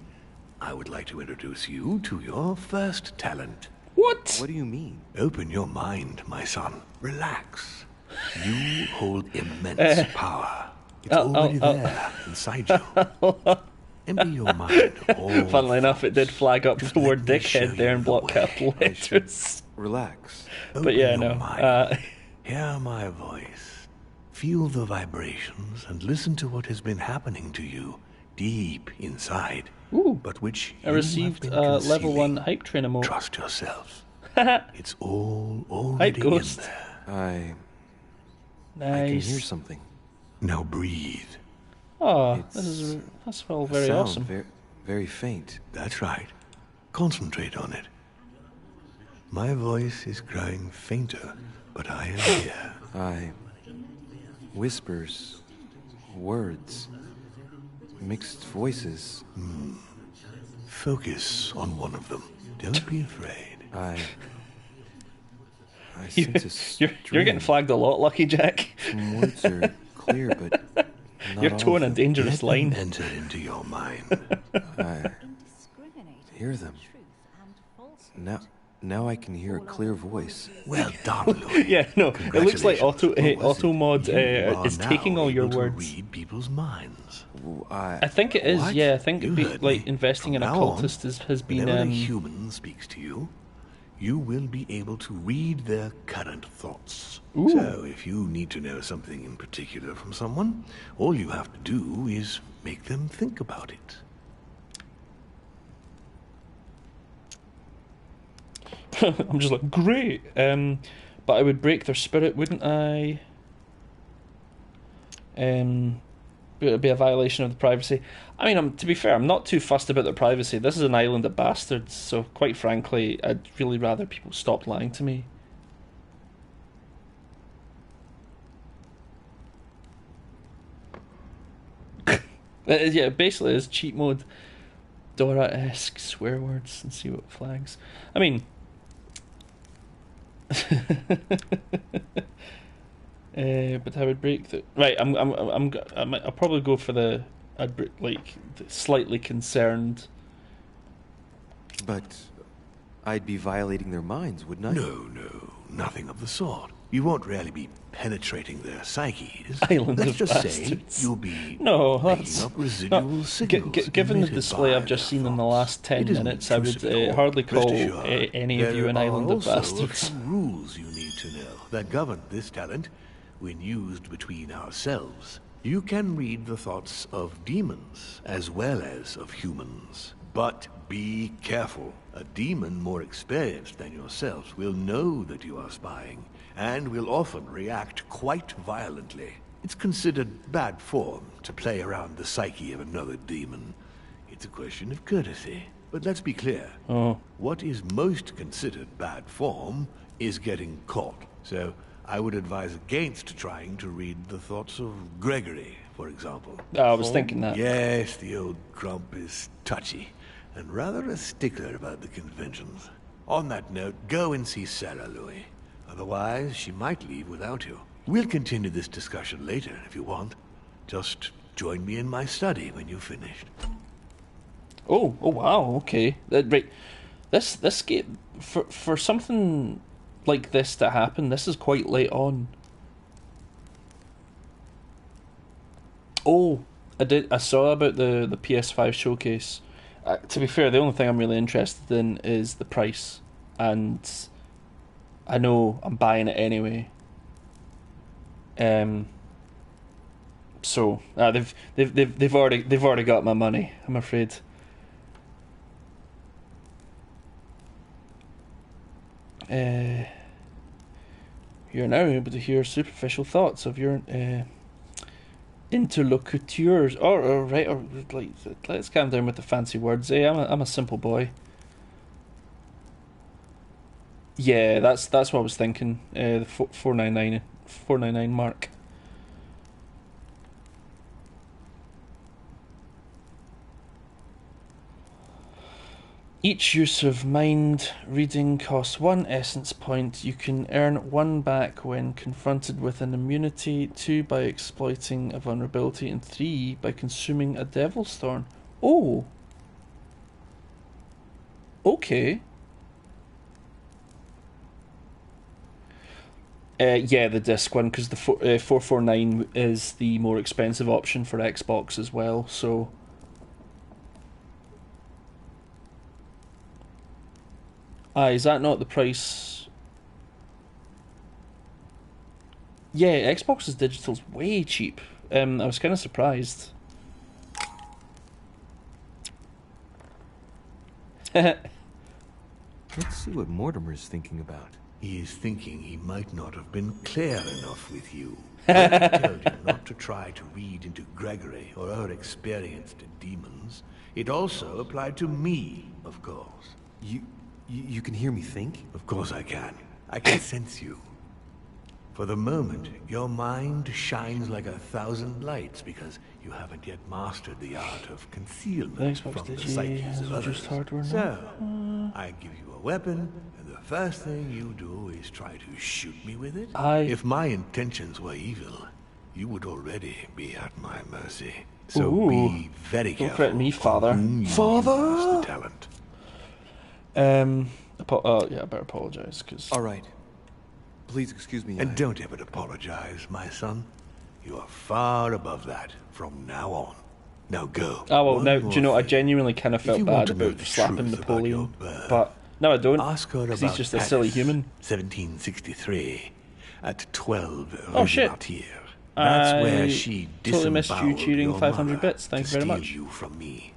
I would like to introduce you to your first talent. What? What do you mean? Open your mind, my son. Relax. You hold immense power. It's already there, inside you. Empty your mind all. Funnily enough, it did flag up the word dickhead there in block capital letters. Relax. But yeah, no. Hear my voice. Feel the vibrations and listen to what has been happening to you deep inside. Ooh, but which I received level 1 hype train emote. Trust yourself. It's all already in there. Nice. I can hear something. Now breathe. Oh, that's all very awesome. Very faint. That's right. Concentrate on it. My voice is growing fainter, but I am here. Whispers, words, mixed voices. Focus on one of them. Don't be afraid. You're getting flagged a lot, Lucky Jack. Some words are clear, but you're towing a dangerous line. Enter into your mind. I hear them. Now I can hear a clear voice. Well done, Louis. Yeah, no, it looks like auto mod is taking all your words. Read people's minds. I think it is. What? Yeah, I think You heard like me. investing in From a now on, cultist has been. whenever a human speaks to you, you will be able to read their current thoughts. Ooh. So, if you need to know something in particular from someone, all you have to do is make them think about it. I'm just like, great. But I would break their spirit, wouldn't I? It would be a violation of the privacy. I mean, to be fair, I'm not too fussed about their privacy. This is an island of bastards, so quite frankly, I'd really rather people stop lying to me. Yeah, basically it's cheat mode. Dora-esque swear words and see what flags. I mean, but I would break the right. I'll probably go for the like the slightly concerned. But I'd be violating their minds, wouldn't I? No, nothing of the sort. You won't really be penetrating their psyches. Island Let's of just bastards. say you'll be that's picking up residual signals. Given the display I've just seen in the last 10 minutes, I would hardly call any of you an island of bastards. There are rules you need to know that govern this talent when used between ourselves. You can read the thoughts of demons as well as of humans. But be careful. A demon more experienced than yourselves will know that you are spying, and will often react quite violently. It's considered bad form to play around the psyche of another demon. It's a question of courtesy. But let's be clear. What is most considered bad form is getting caught. So I would advise against trying to read the thoughts of Gregory, for example. I was thinking that. Yes, the old grump is touchy, and rather a stickler about the conventions. On that note, go and see Sarah, Louis. Otherwise, she might leave without you. We'll continue this discussion later, if you want. Just join me in my study when you've finished. Oh wow, okay. Right. This game, for something like this to happen, this is quite late on. Oh, I saw about the PS5 showcase. To be fair, the only thing I'm really interested in is the price, and I know I'm buying it anyway. So they've already got my money, I'm afraid. You're now able to hear superficial thoughts of your interlocutors. Right, or like, let's calm down with the fancy words. I'm a simple boy. Yeah, that's what I was thinking. The 499 mark. Each use of mind reading costs 1 essence point. You can earn 1 back when confronted with an immunity, 2 by exploiting a vulnerability, and 3 by consuming a devil's thorn. Oh! Okay. Yeah, the disc one, because the 449 is the more expensive option for Xbox as well, so... is that not the price? Yeah, Xbox's digital's way cheap. I was kind of surprised. Let's see what Mortimer's thinking about. He is thinking he might not have been clear enough with you. I told you not to try to read into Gregory or our experienced demons. It also applied to me, of course. You can hear me think? Of course I can. I can sense you. For the moment, your mind shines like 1,000 lights because you haven't yet mastered the art of concealment from the psyches of others. So, I give you a weapon, and the first thing you do is try to shoot me with it? If my intentions were evil, you would already be at my mercy. So be very careful. Don't threaten me, father. Father? The talent. Yeah, I better apologize, because... Alright. Please excuse me. And don't ever apologize, my son. You are far above that from now on. Now go. Oh, well, now, do you know, I genuinely kind of felt bad about slapping Napoleon, but No, I don't. Ask her Because about he's just a Paris, silly human. 1763, at 12 Oh, shit. Rue That's where I she totally missed you disemboweled cheering your 500 mother bits. Thank to you very steal much. you from me.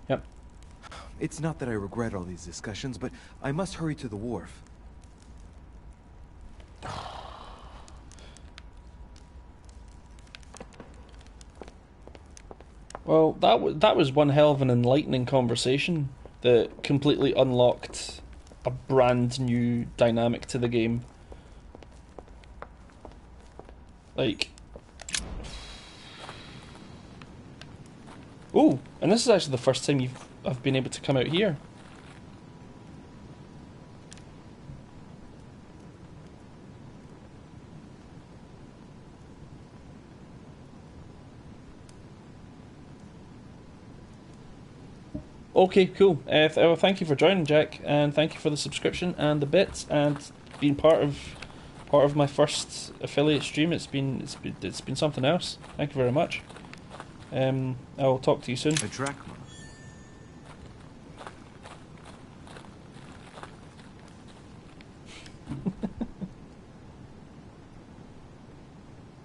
Yep. It's not that I regret all these discussions, but I must hurry to the wharf. Well, that was one hell of an enlightening conversation that completely unlocked a brand new dynamic to the game. Like, oh, and this is actually the first time I've been able to come out here. Okay, cool. Thank you for joining, Jack, and thank you for the subscription and the bits and being part of my first affiliate stream. It's been something else. Thank you very much. I'll talk to you soon. A drachma.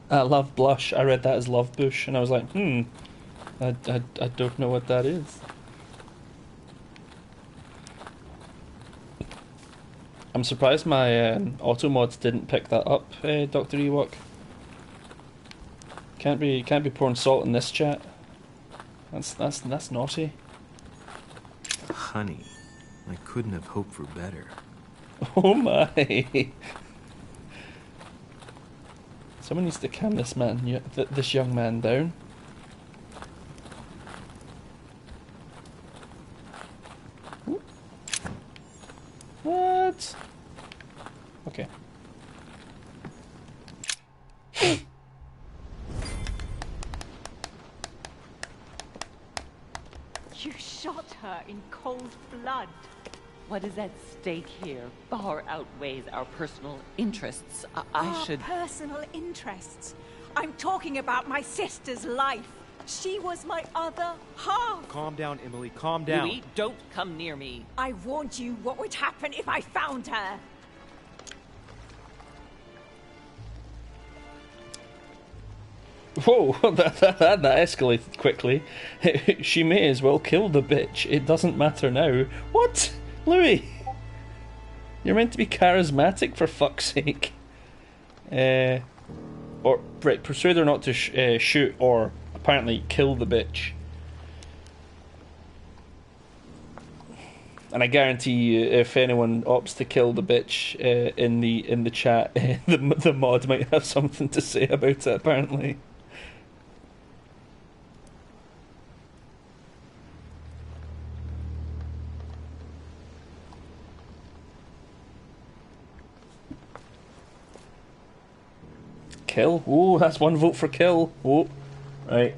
Love blush. I read that as love bush, and I was like, I don't know what that is. I'm surprised my auto mods didn't pick that up, Dr. Ewok. Can't be pouring salt in this chat. That's naughty. Honey, I couldn't have hoped for better. Oh my! Someone needs to calm this this young man down. What? Okay. You shot her in cold blood. What is at stake here far outweighs our personal interests. I should... Personal interests? I'm talking about my sister's life. She was my other half. Calm down, Emily. Calm down. Louis, don't come near me. I warned you what would happen if I found her. Whoa, that escalated quickly. She may as well kill the bitch. It doesn't matter now. What? Louis? You're meant to be charismatic, for fuck's sake. Or, right, persuade her not to shoot or apparently kill the bitch. And I guarantee you, if anyone opts to kill the bitch in the chat, the mod might have something to say about it, apparently. Kill? Oh, that's one vote for kill. Oh, right.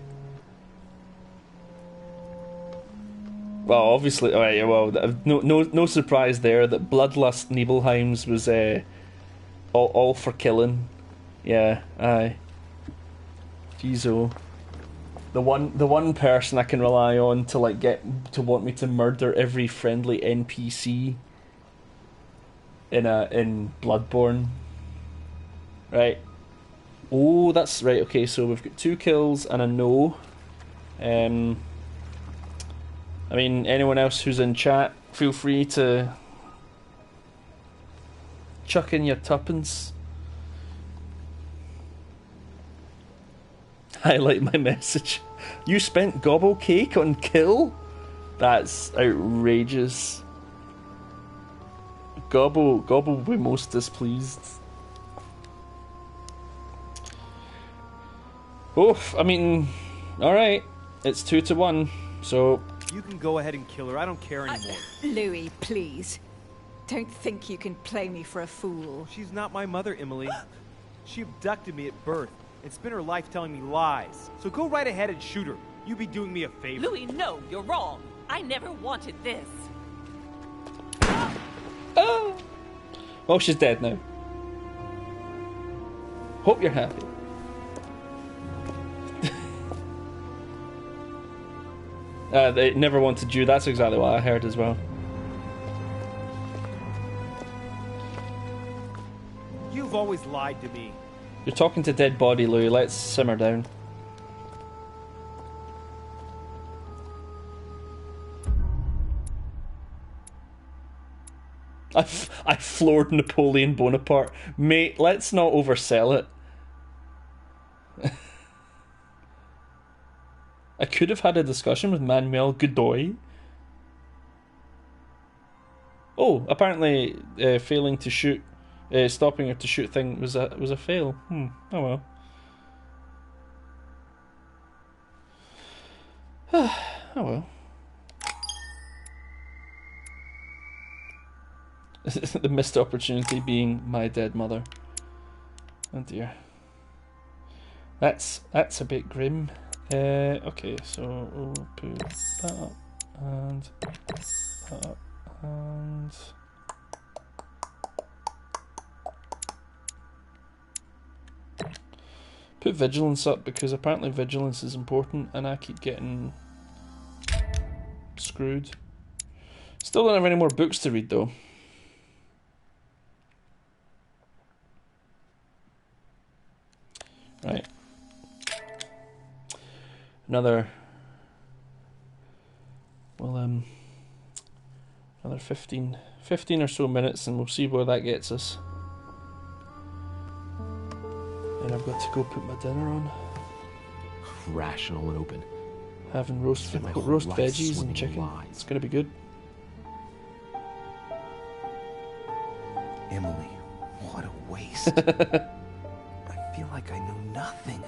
Well, obviously, alright, well, no surprise there that Bloodlust Nibelheim's was all for killing. Yeah, aye. Jeez, oh. The one person I can rely on to want me to murder every friendly NPC in Bloodborne. Right. Oh, that's right. Okay, so we've got 2 kills and a no. I mean, anyone else who's in chat, feel free to chuck in your tuppence. Highlight my message. You spent gobble cake on kill? That's outrageous. Gobble will be most displeased. Oof, I mean, alright. It's 2-1, so... You can go ahead and kill her, I don't care anymore. Louis, please. Don't think you can play me for a fool. She's not my mother, Emily. She abducted me at birth and spent her life telling me lies. So go right ahead and shoot her. You'd be doing me a favor. Louis, no, you're wrong. I never wanted this. Oh! Well, she's dead now. Hope you're happy. They never wanted you. That's exactly what I heard as well. You've always lied to me. You're talking to dead body, Louis. Let's simmer down. I floored Napoleon Bonaparte. Mate, let's not oversell it. I could have had a discussion with Manuel Godoy. Oh, apparently failing to shoot, stopping her to shoot thing was a fail. Oh well. Oh well. The missed opportunity being my dead mother. Oh dear. That's a bit grim. Okay, so we'll put that up and that up and put vigilance up because apparently vigilance is important and I keep getting screwed. Still don't have any more books to read though. Right. Another another 15 or so minutes and we'll see where that gets us. And I've got to go put my dinner on. Rational and open. Having roast veggies and chicken. Lies. It's gonna be good. Emily, what a waste. I feel like I know nothing.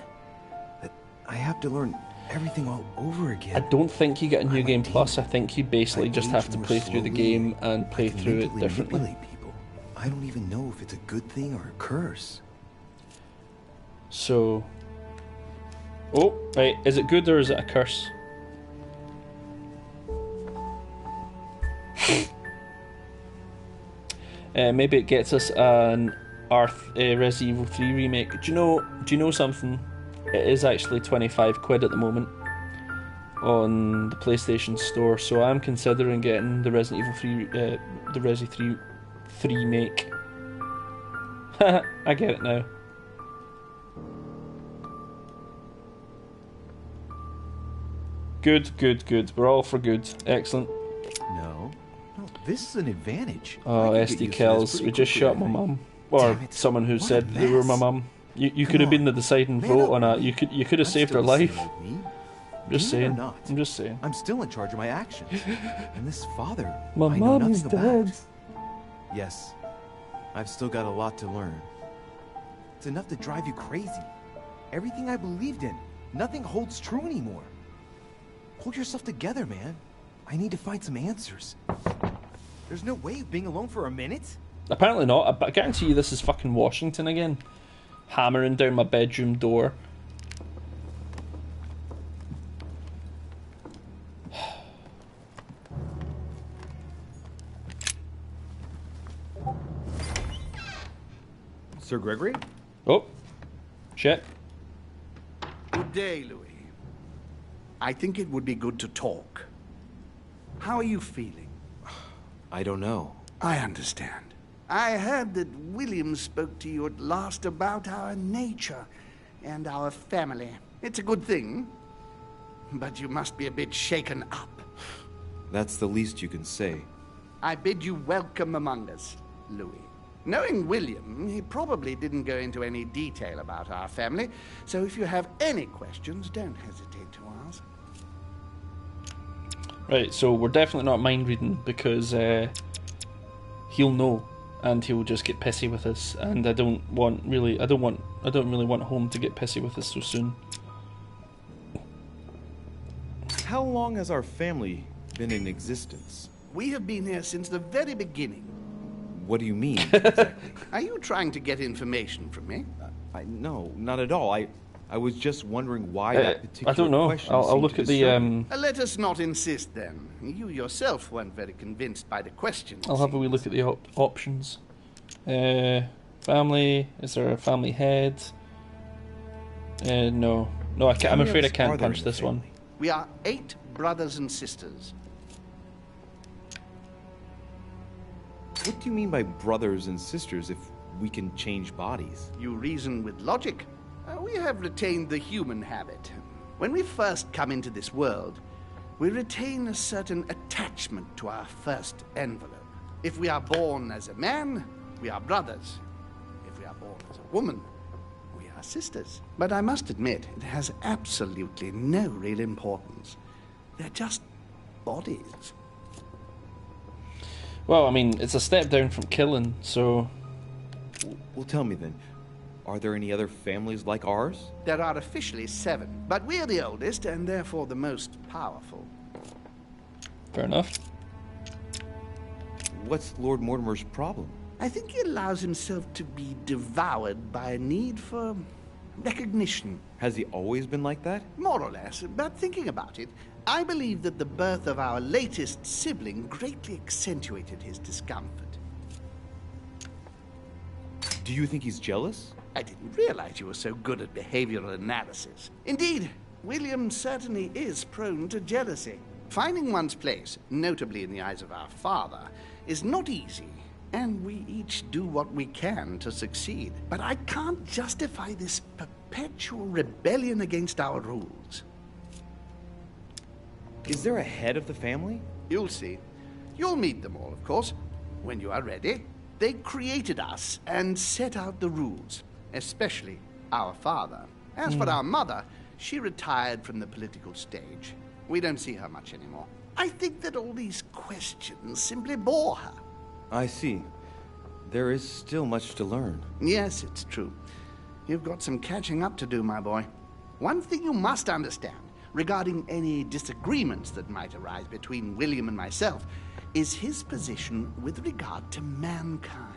That I have to learn everything all over again. I don't think you get a new game plus. I think you basically just have to play through the game and play through it differently. People. I don't even know if it's a good thing or a curse. So, oh, right, is it good or is it a curse? Maybe it gets us an Resident Evil 3 remake. Do you know something? It is actually 25 quid at the moment on the PlayStation Store, so I'm considering getting the Resident Evil 3, the Resi 3 make. I get it now. Good. We're all for good. Excellent. No, this is an advantage. Oh, SD kills. We just shot my mum. Or someone who said they were my mum. You could have been the deciding vote on that. You could have saved her life. I'm just saying. I'm still in charge of my actions. And this father, my mom is dead. Yes, I've still got a lot to learn. It's enough to drive you crazy. Everything I believed in, nothing holds true anymore. Hold yourself together, man. I need to find some answers. There's no way of being alone for a minute. Apparently not. I guarantee you this is fucking Washington again. Hammering down my bedroom door. Sir Gregory? Oh. Shit. Good day, Louis. I think it would be good to talk. How are you feeling? I don't know. I understand. I heard that William spoke to you at last about our nature and our family. It's a good thing, but you must be a bit shaken up. That's the least you can say. I bid you welcome among us, Louis. Knowing William, he probably didn't go into any detail about our family, so if you have any questions, don't hesitate to ask. Right, so we're definitely not mind reading because he'll know and he'll just get pissy with us, and I don't really want home to get pissy with us so soon. How long has our family been in existence? We have been here since the very beginning. What do you mean, exactly? Are you trying to get information from me? No, not at all. I was just wondering why that particular I don't know. question I'll look at the Let us not insist then. You yourself weren't very convinced by the question. I'll have a wee look at the options. Family. Is there a family head? No. I'm afraid I can't punch this one. We are 8 brothers and sisters. What do you mean by brothers and sisters if we can change bodies? You reason with logic. We have retained the human habit. When we first come into this world, we retain a certain attachment to our first envelope. If we are born as a man, we are brothers. If we are born as a woman, we are sisters. But I must admit, it has absolutely no real importance. They're just bodies. Well, I mean, it's a step down from killing, so... Well, tell me then, are there any other families like ours? There are officially 7, but we're the oldest and therefore the most powerful. Fair enough. What's Lord Mortimer's problem? I think he allows himself to be devoured by a need for recognition. Has he always been like that? More or less, but thinking about it, I believe that the birth of our latest sibling greatly accentuated his discomfort. Do you think he's jealous? I didn't realize you were so good at behavioral analysis. Indeed, William certainly is prone to jealousy. Finding one's place, notably in the eyes of our father, is not easy, and we each do what we can to succeed. But I can't justify this perpetual rebellion against our rules. Is there a head of the family? You'll see. You'll meet them all, of course, when you are ready. They created us and set out the rules, especially our father. As for our mother, she retired from the political stage. We don't see her much anymore. I think that all these questions simply bore her. I see. There is still much to learn. Yes, it's true. You've got some catching up to do, my boy. One thing you must understand, regarding any disagreements that might arise between William and myself, is his position with regard to mankind.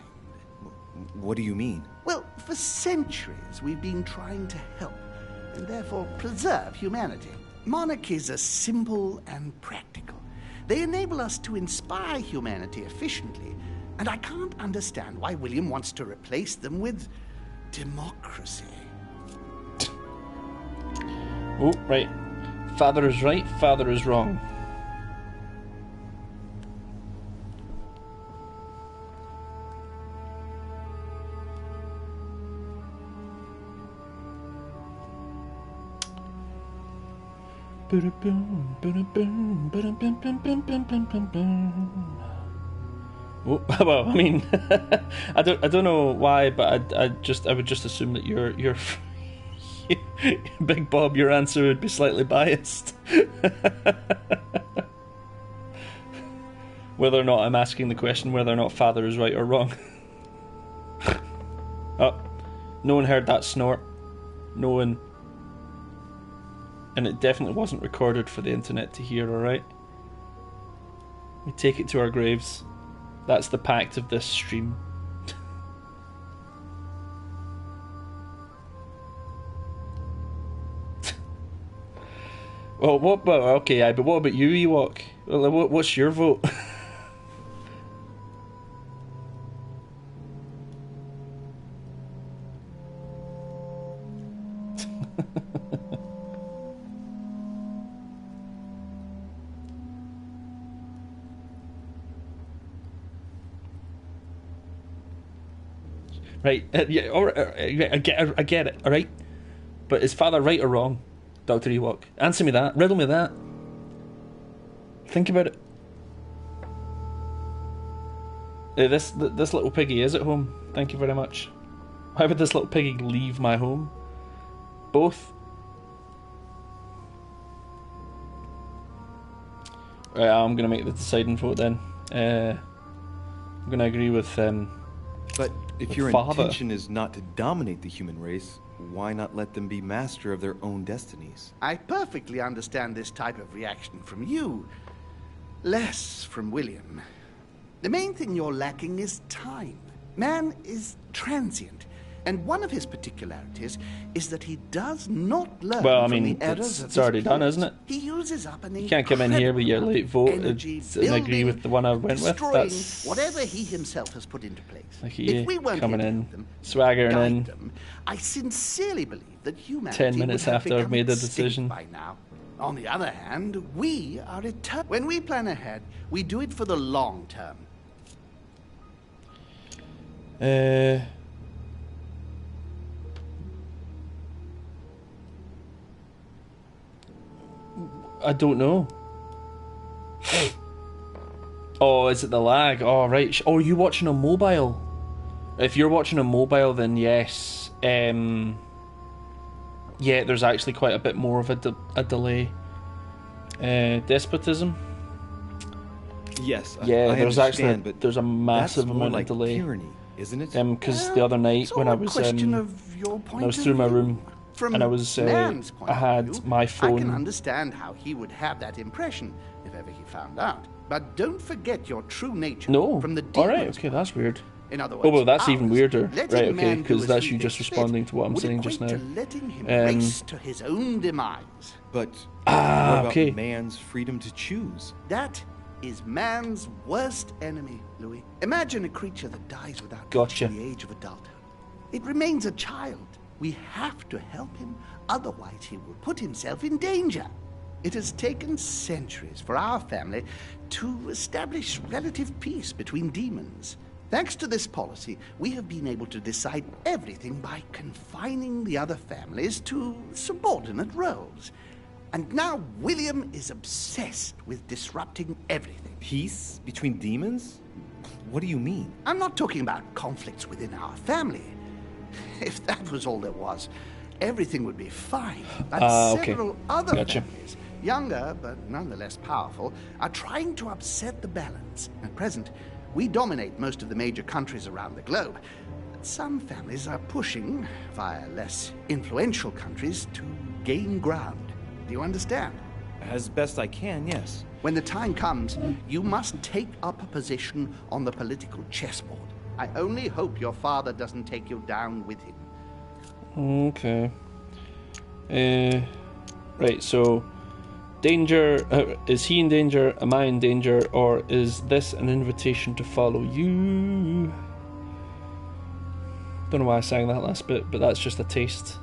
What do you mean? Well, for centuries we've been trying to help, and therefore preserve humanity. Monarchies are simple and practical. They enable us to inspire humanity efficiently, and I can't understand why William wants to replace them with democracy. Oh, right. Father is right, father is wrong. Oh, well, I mean, I don't know why, but I would just assume that you're Big Bob, your answer would be slightly biased. Whether or not I'm asking the question whether or not father is right or wrong. Oh, no one heard that snort. No one. And it definitely wasn't recorded for the internet to hear, alright? We take it to our graves. That's the pact of this stream. Well, what about... Okay, but what about you, Ewok? What's your vote? Right, yeah, I get it, alright? But is father right or wrong, Dr. Ewok? Answer me that, riddle me that. Think about it. This little piggy is at home, thank you very much. Why would this little piggy leave my home? Both? Right, I'm going to make the deciding vote then. I'm going to agree with... But if your father. intention is not to dominate the human race, why not let them be master of their own destinies? I perfectly understand this type of reaction from you, less from William. The main thing you're lacking is time. Man is transient, and one of his particularities is that he does not learn well, I from mean, the errors of it's his already peers. done, isn't it? He uses up an You can't come in here with your late vote and agree with the one I went with. destroying That's whatever he himself has put into place. like If we weren't coming here to in, help them, swaggering guide in. them, I sincerely believe that humanity 10 minutes would have after I've become made the extinct decision. by now. On the other hand, we are eternal. When we plan ahead, we do it for the long term. I don't know. Oh, is it the lag? Oh, right. Oh, are you watching on mobile? If you're watching on mobile, then yes. Yeah, there's actually quite a bit more of a delay. Despotism? Yes, yeah, I there's understand, actually but there's a massive that's more amount like of delay. tyranny, isn't it? Because the other night when I was through my room From and I was man's point I had of view, my I phone. can understand how he would have that impression if ever he found out. But don't forget your true nature. No. From the All right. demons' Okay, that's weird. In other Oh words, well, that's even ours, weirder. letting Right. Okay, man do because as that's he you just thinks responding to what I'm would saying just now. equate to letting him race to his own demise. But Ah, what about okay. man's freedom to choose? That is man's worst enemy, Louis. Imagine a creature that dies without Gotcha. reaching the age of adulthood. It remains a child. We have to help him, otherwise he will put himself in danger. It has taken centuries for our family to establish relative peace between demons. Thanks to this policy, we have been able to decide everything by confining the other families to subordinate roles. And now William is obsessed with disrupting everything. Peace between demons? What do you mean? I'm not talking about conflicts within our family. If that was all there was, everything would be fine. But okay. several other Gotcha. families, younger but nonetheless powerful, are trying to upset the balance. At present, we dominate most of the major countries around the globe. But some families are pushing, via less influential countries, to gain ground. Do you understand? As best I can, yes. When the time comes, you must take up a position on the political chessboard. I only hope your father doesn't take you down with him. Okay. Right, so danger, is he in danger, am I in danger, or is this an invitation to follow you? Don't know why I sang that last bit, but that's just a taste,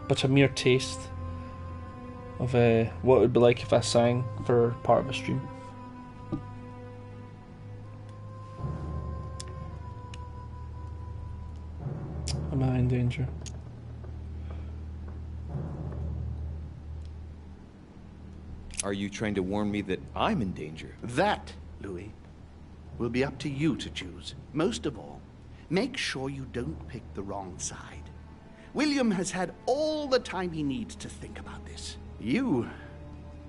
but a mere taste of what it would be like if I sang for part of a stream. Am I in danger? Are you trying to warn me that I'm in danger? That, Louis, will be up to you to choose. Most of all, make sure you don't pick the wrong side. William has had all the time he needs to think about this. You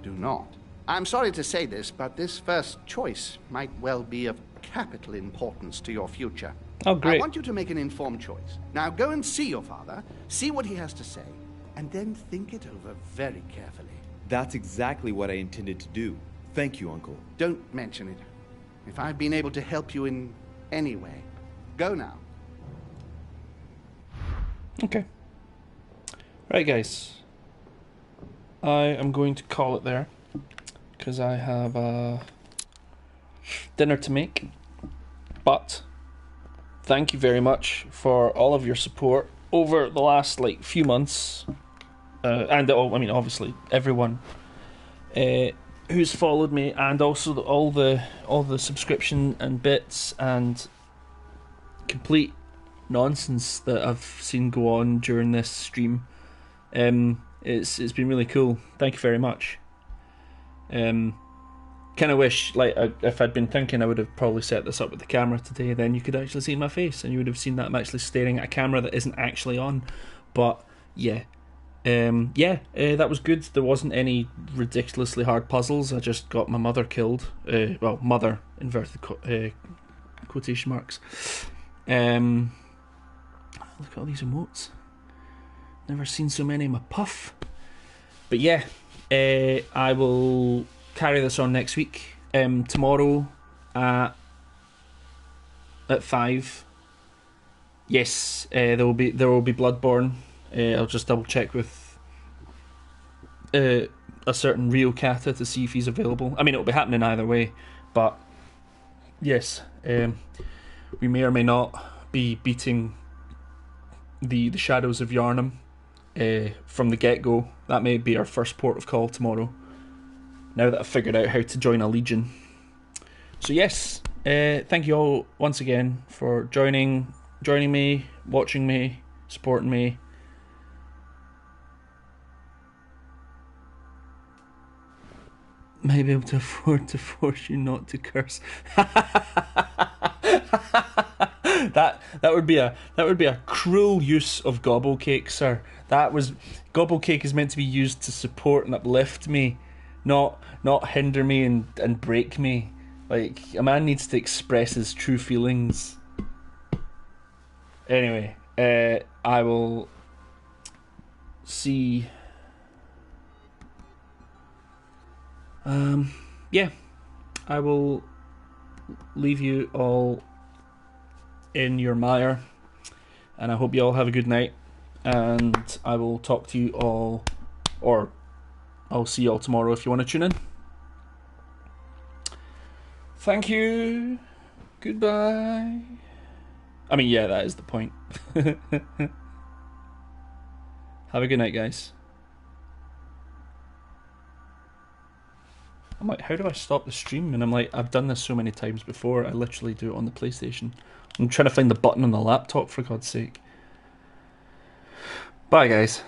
do not. I'm sorry to say this, but this first choice might well be of capital importance to your future. Oh, great. I want you to make an informed choice. Now go and see your father, see what he has to say, and then think it over very carefully. That's exactly what I intended to do. Thank you, Uncle. Don't mention it. If I've been able to help you in any way, go now. Okay. Right, guys. I am going to call it there because I have dinner to make. But thank you very much for all of your support over the last few months, and I mean obviously everyone who's followed me, and also all the subscription and bits and complete nonsense that I've seen go on during this stream. It's been really cool. Thank you very much. Kind of wish, if I'd been thinking, I would have probably set this up with the camera today. Then you could actually see my face, and you would have seen that I'm actually staring at a camera that isn't actually on. But yeah, that was good. There wasn't any ridiculously hard puzzles. I just got my mother killed. Well, mother inverted quotation marks. Look at all these emotes. Never seen so many in my puff. But yeah, I will carry this on next week. Tomorrow at 5. Yes, there will be Bloodborne. I'll just double check with a certain Rio Kata to see if he's available. I mean, it'll be happening either way, but yes, we may or may not be beating the Shadows of Yharnam from the get-go. That may be our first port of call tomorrow. now that I've figured out how to join a legion. So yes, thank you all once again for joining me, watching me, supporting me. Might be able to afford to force you not to curse. that would be a cruel use of Gobblecake, sir. Gobblecake is meant to be used to support and uplift me, not hinder me and break me. Like, a man needs to express his true feelings. Anyway, I will see. Yeah, I will leave you all in your mire, and I hope you all have a good night, and I will talk to you all, or I'll see you all tomorrow if you want to tune in. Thank you. Goodbye. I mean, yeah, that is the point. Have a good night, guys. I'm like, how do I stop the stream? And I'm like, I've done this so many times before. I literally do it on the PlayStation. I'm trying to find the button on the laptop, for God's sake. Bye, guys.